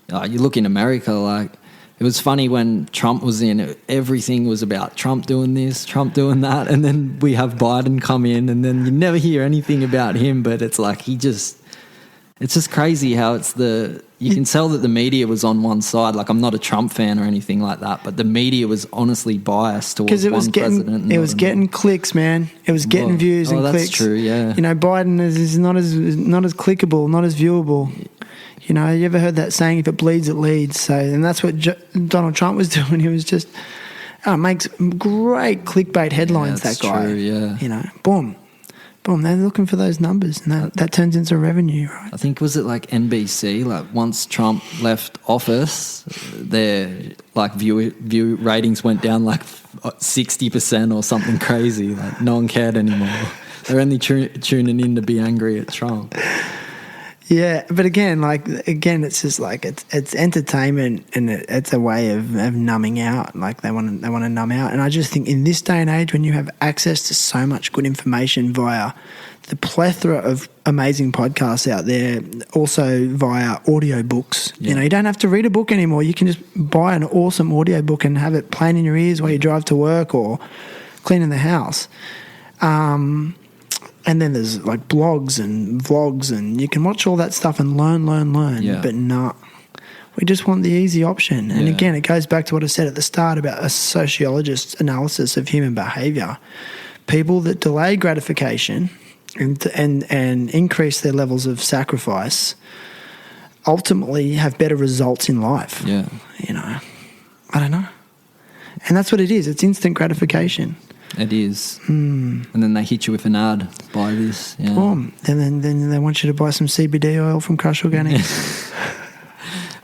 you look in America, like, it was funny when Trump was in, everything was about Trump doing this, Trump doing that, and then we have Biden come in, and then you never hear anything about him, but it's like it's just crazy how you can tell that the media was on one side. Like, I'm not a Trump fan or anything like that, but the media was honestly biased towards one president. It was getting clicks, man. It was getting views and clicks. That's true, yeah. Biden is not as clickable, not as viewable. You ever heard that saying, if it bleeds, it leads? So, and that's what Donald Trump was doing. He was just, makes great clickbait headlines, that guy. True, yeah. Boom. They're looking for those numbers, and that turns into revenue, right? I think, was it like NBC? Like, once Trump left office, their like view ratings went down like 60% or something crazy. Like, no one cared anymore. They're only tuning in to be angry at Trump. Yeah, but again, it's just like it's entertainment, and it's a way of numbing out. Like, they want to numb out, and I just think in this day and age, when you have access to so much good information via the plethora of amazing podcasts out there, also via audiobooks. You don't have to read a book anymore. You can just buy an awesome audiobook and have it playing in your ears while you drive to work or cleaning the house. And then there's like blogs and vlogs, and you can watch all that stuff and learn. Yeah. But we just want the easy option. And again, it goes back to what I said at the start about a sociologist's analysis of human behaviour. People that delay gratification and increase their levels of sacrifice ultimately have better results in life. Yeah. I don't know. And that's what it is. It's instant gratification. It is. And then they hit you with an ad, buy this. Yeah. Boom. And then they want you to buy some CBD oil from Crush Organics.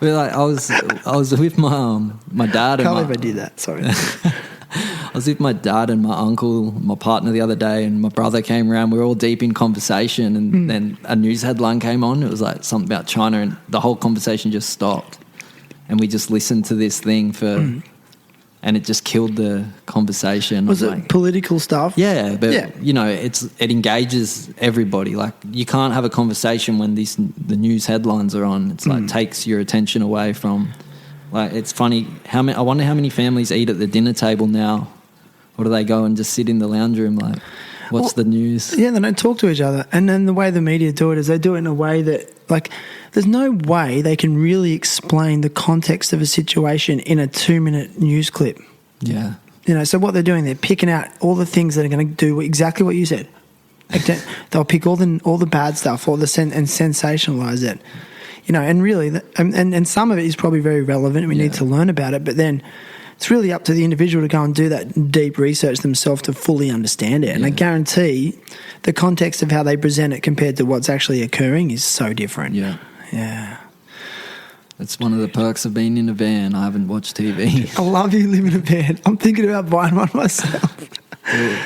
Well, like, I was with my dad. Can't believe I did that. Sorry. I was with my dad and my uncle, my partner, the other day, and my brother came around. We were all deep in conversation, and then a news headline came on. It was like something about China, and the whole conversation just stopped. And we just listened to this thing and it just killed the conversation. Was it political stuff? Yeah, but it engages everybody. Like, you can't have a conversation when the news headlines are on. It's like takes your attention away from. Like, it's funny I wonder how many families eat at the dinner table now, or do they go and just sit in the lounge room like, what's the news? Yeah, they don't talk to each other. And then the way the media do it is they do it in a way that, Like, there's no way they can really explain the context of a situation in a 2-minute news clip. Yeah. You know, so what they're doing, they're picking out all the things that are going to do exactly what you said. Like they'll pick all the bad stuff and sensationalize it. You know, and really, and some of it is probably very relevant. We need to learn about it, but then it's really up to the individual to go and do that deep research themselves to fully understand it. And I guarantee the context of how they present it compared to what's actually occurring is so different. Yeah. Yeah. It's one of the perks of being in a van. I haven't watched TV. I love you living in a van. I'm thinking about buying one myself.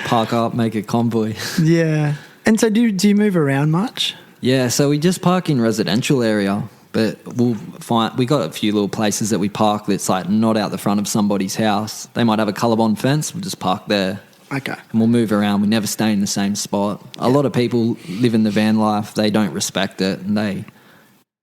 Park up, make a convoy. Yeah. And so do you move around much? Yeah, so we just park in residential area, but we got a few little places that we park that's like not out the front of somebody's house. They might have a colorbond fence, we'll just park there. Okay. And we'll move around. We never stay in the same spot. A lot of people live in the van life, they don't respect it, and they,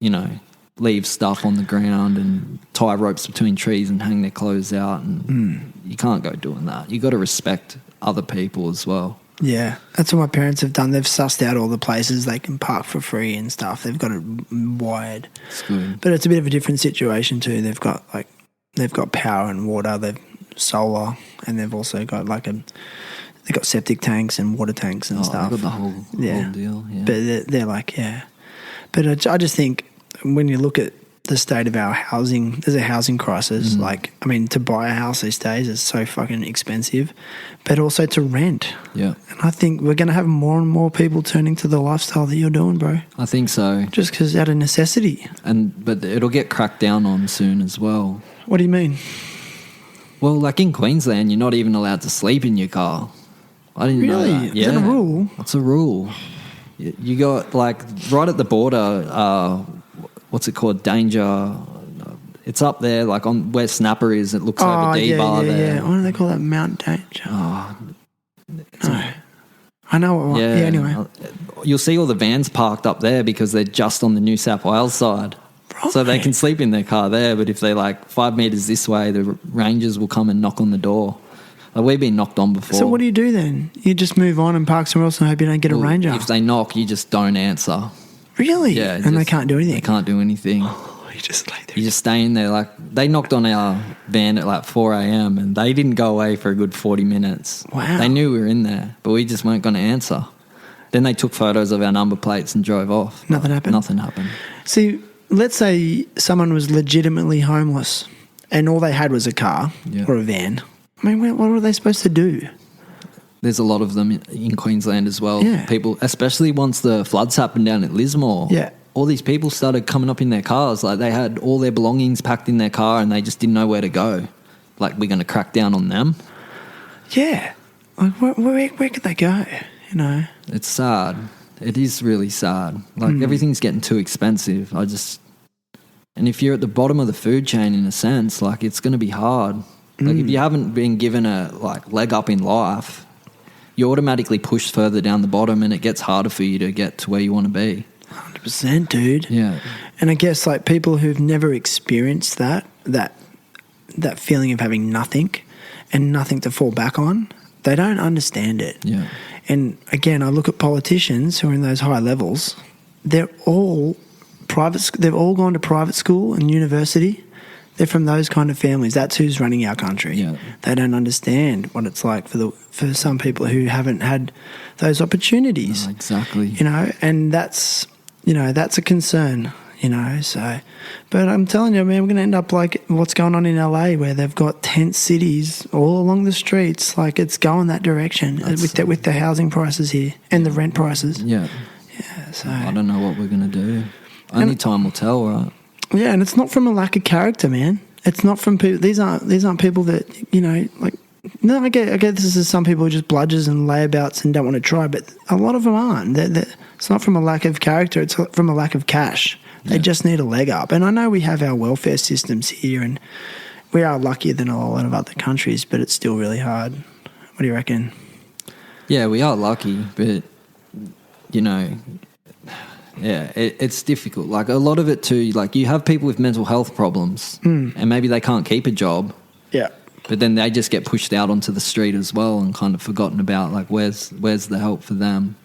you know, leave stuff on the ground and tie ropes between trees and hang their clothes out, and you can't go doing that. You got to respect other people as well. Yeah, that's what my parents have done. They've sussed out all the places they can park for free and stuff. They've got it wired. It's good. But it's a bit of a different situation too. They've got power and water. They've solar, and they've also got they've got septic tanks and water tanks and stuff. They've got the whole deal. Yeah. But they're like, yeah. But I just think when you look at the state of our housing, there's a housing crisis. Like, I mean, to buy a house these days is so fucking expensive, but also to rent. Yeah. And I think we're going to have more and more people turning to the lifestyle that you're doing, bro. I think so. Just because out of necessity. But it'll get cracked down on soon as well. What do you mean? Well, like in Queensland, you're not even allowed to sleep in your car. I didn't know Really? that. Yeah. Is that a rule? It's a rule. You got like right at the border, what's it called? Danger. It's up there, like on where Snapper is. It looks over D-Bar there. Yeah. Why do they call that Mount Danger? Oh, no. I know what. Yeah, anyway. You'll see all the vans parked up there because they're just on the New South Wales side. Right. So they can sleep in their car there, but if they're like 5 metres this way, the rangers will come and knock on the door. Like we've been knocked on before. So what do you do then? You just move on and park somewhere else and hope you don't get a ranger? If they knock, you just don't answer. Really? Yeah. And they can't do anything? They can't do anything. Oh, you just lay there. You just stay in there. Like they knocked on our van at like 4 a.m. and they didn't go away for a good 40 minutes. Wow. They knew we were in there, but we just weren't going to answer. Then they took photos of our number plates and drove off. Nothing happened? Nothing happened. See, let's say someone was legitimately homeless and all they had was a car or a van. I mean, what were they supposed to do? There's a lot of them in Queensland as well. Yeah. People, especially once the floods happened down at Lismore. Yeah. All these people started coming up in their cars. Like they had all their belongings packed in their car and they just didn't know where to go. Like we're going to crack down on them. Yeah. Like where could they go? You know? It's sad. It is really sad. Like everything's getting too expensive. And if you're at the bottom of the food chain in a sense, like it's going to be hard. Like if you haven't been given a leg up in life, you automatically push further down the bottom and it gets harder for you to get to where you want to be. 100%, dude. Yeah. And I guess like people who've never experienced that feeling of having nothing and nothing to fall back on, they don't understand it. Yeah. And again, I look at politicians who are in those high levels. They're all private. They've all gone to private school and university. They're from those kind of families. That's who's running our country. Yeah. They don't understand what it's like for some people who haven't had those opportunities. Oh, exactly. You know, and that's a concern. You know, so, but I'm telling you, man, we're going to end up like what's going on in LA, where they've got tent cities all along the streets. Like it's going that direction with the housing prices here and the rent prices. Yeah. Yeah. So I don't know what we're going to do. Only time will tell, right? Yeah, and it's not from a lack of character, man. It's not from people. These aren't people that, you know, like. No, I get this is some people who are just bludgers and layabouts and don't want to try, but a lot of them aren't. It's not from a lack of character. It's from a lack of cash. They just need a leg up. And I know we have our welfare systems here, and we are luckier than a lot of other countries, but it's still really hard. What do you reckon? Yeah, we are lucky, but you know. Yeah, it's difficult. Like a lot of it too, like you have people with mental health problems and maybe they can't keep a job. Yeah. But then they just get pushed out onto the street as well and kind of forgotten about like where's the help for them.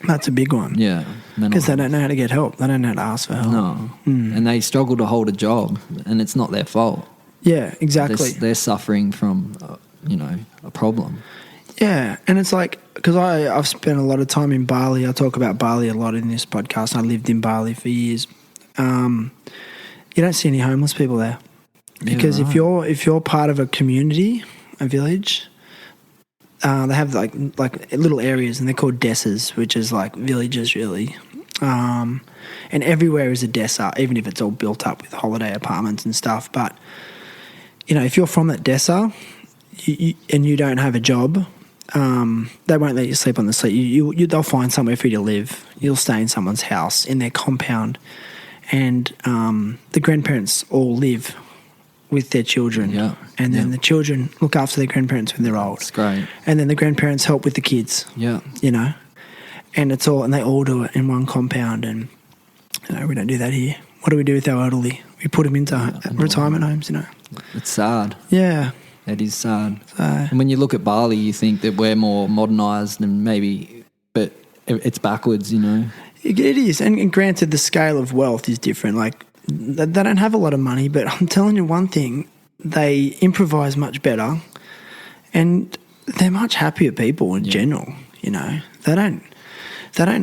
That's a big one. Yeah. Because they don't know how to get help. They don't know how to ask for help. No. And they struggle to hold a job, and it's not their fault. Yeah, exactly. They're suffering from, a problem. Yeah, and it's like, because I've spent a lot of time in Bali. I talk about Bali a lot in this podcast. I lived in Bali for years. You don't see any homeless people there. Because if you're part of a community, a village, they have like little areas, and they're called desas, which is like villages really. And everywhere is a desa, even if it's all built up with holiday apartments and stuff. But if you're from that desa and you don't have a job, they won't let you sleep on the street. They'll find somewhere for you to live. You'll stay in someone's house, in their compound, and the grandparents all live with their children, and then the children look after their grandparents when they're old. It's great. And then the grandparents help with the kids. Yeah, and they all do it in one compound. And we don't do that here. What do we do with our elderly? We put them into retirement homes. It's sad. Yeah, it is sad. And when you look at Bali, you think that we're more modernised and but it's backwards. It is. And granted, the scale of wealth is different. Like, they don't have a lot of money, but I'm telling you one thing, they improvise much better, and they're much happier people in general. They don't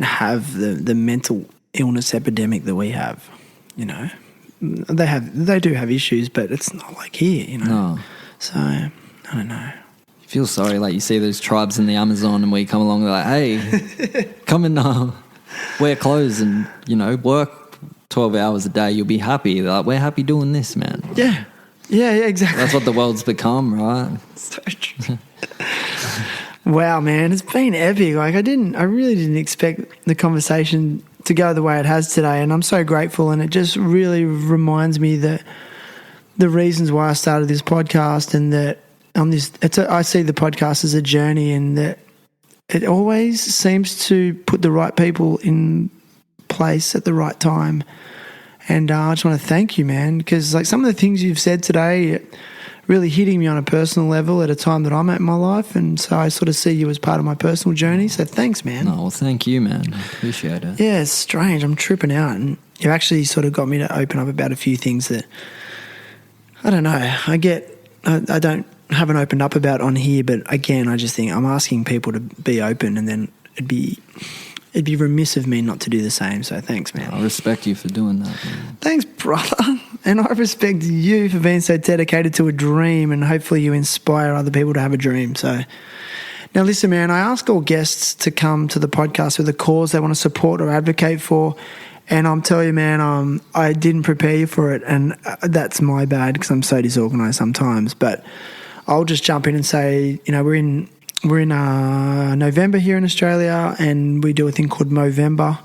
have the mental illness epidemic that we have. They do have issues, but it's not like here. No. So I don't know. You feel sorry, like you see those tribes in the Amazon, and we come along and like, hey, come and wear clothes and work 12 hours a day, you'll be happy. They're like, we're happy doing this, man. Yeah, exactly. That's what the world's become, right? So true. Wow, man, it's been epic. Like, I really didn't expect the conversation to go the way it has today, and I'm so grateful. And it just really reminds me that the reasons why I started this podcast, and that I see the podcast as a journey, and that it always seems to put the right people in place at the right time. And I just want to thank you, man, because like some of the things you've said today really hitting me on a personal level at a time that I'm at in my life, and so I sort of see you as part of my personal journey. So thanks, man. No, well, thank you, man. I appreciate it. Yeah, it's strange. I'm tripping out, and you actually sort of got me to open up about a few things that I don't know. I haven't opened up about on here, but again, I just think I'm asking people to be open, and then it'd be remiss of me not to do the same. So thanks, man. I respect you for doing that, man. Thanks, brother. And I respect you for being so dedicated to a dream, and hopefully you inspire other people to have a dream. So now listen, man, I ask all guests to come to the podcast with a cause they want to support or advocate for. And I'm telling you, man, I didn't prepare you for it, and that's my bad because I'm so disorganized sometimes. But I'll just jump in and say, we're in November here in Australia, and we do a thing called Movember.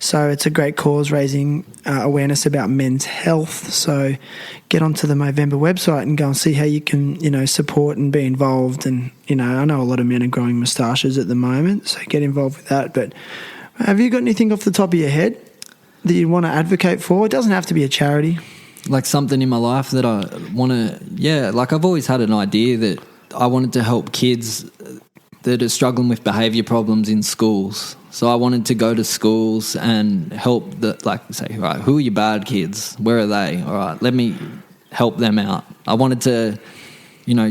So it's a great cause, raising awareness about men's health. So get onto the Movember website and go and see how you can, support and be involved. And, I know a lot of men are growing moustaches at the moment, so get involved with that. But have you got anything off the top of your head that you want to advocate for? It doesn't have to be a charity. Like something in my life that I want to, like I've always had an idea that I wanted to help kids that are struggling with behaviour problems in schools. So I wanted to go to schools and help say, all right, who are your bad kids? Where are they? All right, let me help them out. I wanted to,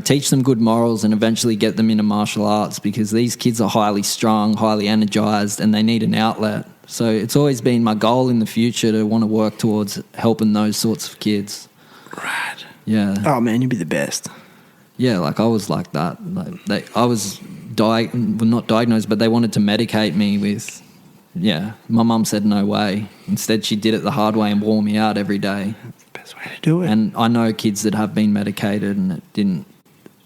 teach them good morals and eventually get them into martial arts, because these kids are highly strung, highly energised, and they need an outlet. So it's always been my goal in the future to want to work towards helping those sorts of kids. Right. Yeah. Oh, man, you'd be the best. Yeah, like I was like that. I was not diagnosed, but they wanted to medicate me with, my mum said no way. Instead, she did it the hard way and wore me out every day. That's the best way to do it. And I know kids that have been medicated and it didn't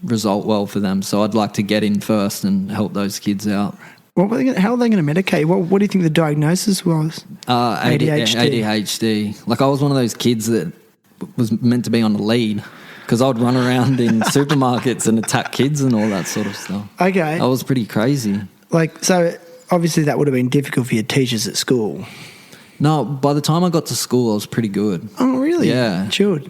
result well for them. So I'd like to get in first and help those kids out. How are they going to medicate? What do you think the diagnosis was? ADHD. Like I was one of those kids that was meant to be on the lead, because I would run around in supermarkets and attack kids and all that sort of stuff. Okay. I was pretty crazy. So obviously that would have been difficult for your teachers at school. No, by the time I got to school, I was pretty good. Oh, really? Yeah. Chilled.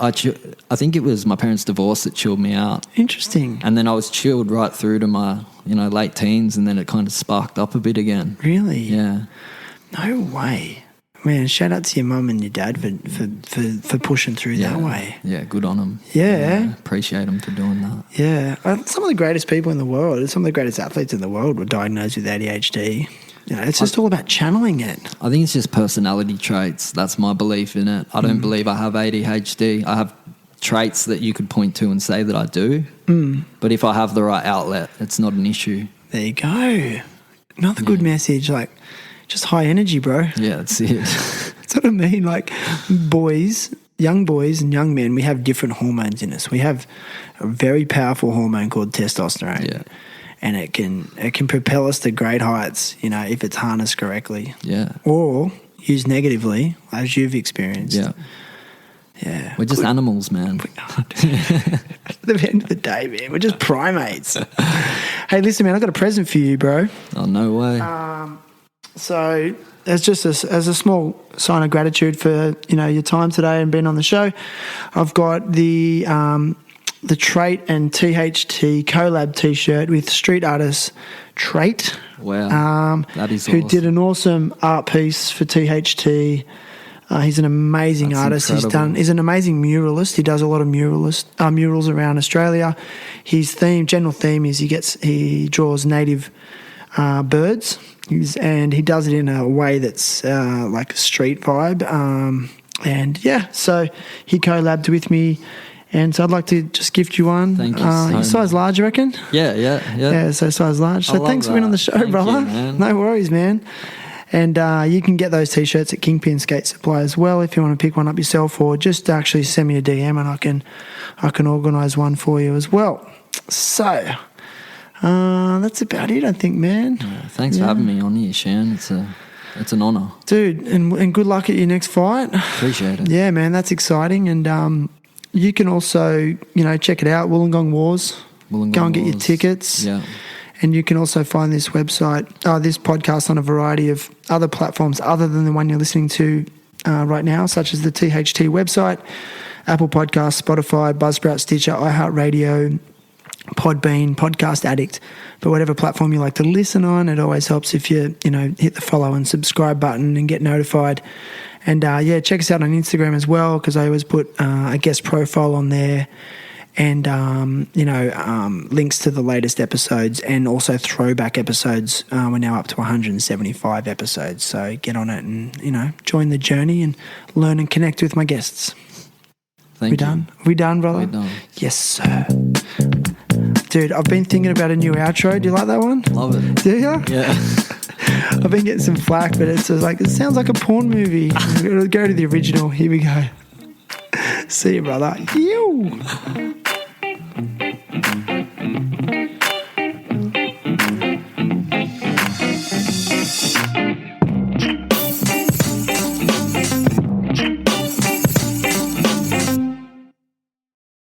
I think it was my parents' divorce that chilled me out. Interesting. And then I was chilled right through to my, late teens, and then it kind of sparked up a bit again. Really? Yeah. No way. Man, shout out to your mum and your dad for pushing through that way. Yeah, good on them. Yeah. Appreciate them for doing that. Yeah. Some of the greatest people in the world, some of the greatest athletes in the world were diagnosed with ADHD. It's just all about channeling it. I think it's just personality traits. That's my belief in it. I don't believe I have ADHD. I have traits that you could point to and say that I do. But if I have the right outlet, it's not an issue. There you go. Another good message, like just high energy, bro. Yeah, that's it. That's what I mean. Like young boys and young men, we have different hormones in us. We have a very powerful hormone called testosterone. Yeah. And it can propel us to great heights, if it's harnessed correctly. Yeah. Or used negatively, as you've experienced. Yeah. Yeah. We're just animals, man. At the end of the day, man, we're just primates. Hey, listen, man, I've got a present for you, bro. Oh, no way. So as a small sign of gratitude for, your time today and being on the show, I've got the Trait and THT collab T-shirt with street artist Trait. Wow, that is who awesome. did an awesome art piece for THT. He's an amazing artist. Incredible. He's an amazing muralist. He does a lot of murals around Australia. His general theme is he draws native birds, and he does it in a way that's like a street vibe. So he collabed with me. And so I'd like to just gift you one. Thank you so much. Size large, I reckon? Yeah, so size large. So thanks for being on the show, brother. You, man. No worries, man. And you can get those T-shirts at Kingpin Skate Supply as well if you want to pick one up yourself, or just actually send me a DM and I can organise one for you as well. So that's about it, I think, man. Yeah, thanks for having me on here, Shan. It's an honour. Dude, and good luck at your next fight. Appreciate it. Yeah, man, that's exciting. And you can also, check it out, Wollongong Wars. Go and get your tickets. Yeah. And you can also find this podcast on a variety of other platforms other than the one you're listening to right now, such as the THT website, Apple Podcasts, Spotify, Buzzsprout, Stitcher, iHeartRadio, Podbean, Podcast Addict. But whatever platform you like to listen on, it always helps if you, hit the follow and subscribe button and get notified. And, check us out on Instagram as well, because I always put a guest profile on there and, links to the latest episodes and also throwback episodes. We're now up to 175 episodes. So get on it and, join the journey and learn and connect with my guests. Thank you. Done? We done, brother? We're done. Yes, sir. Dude, I've been thinking about a new outro. Do you like that one? Love it. Do you? Yeah. I've been getting some flack, but it's like, it sounds like a porn movie. Go to the original. Here we go. See you, brother. You.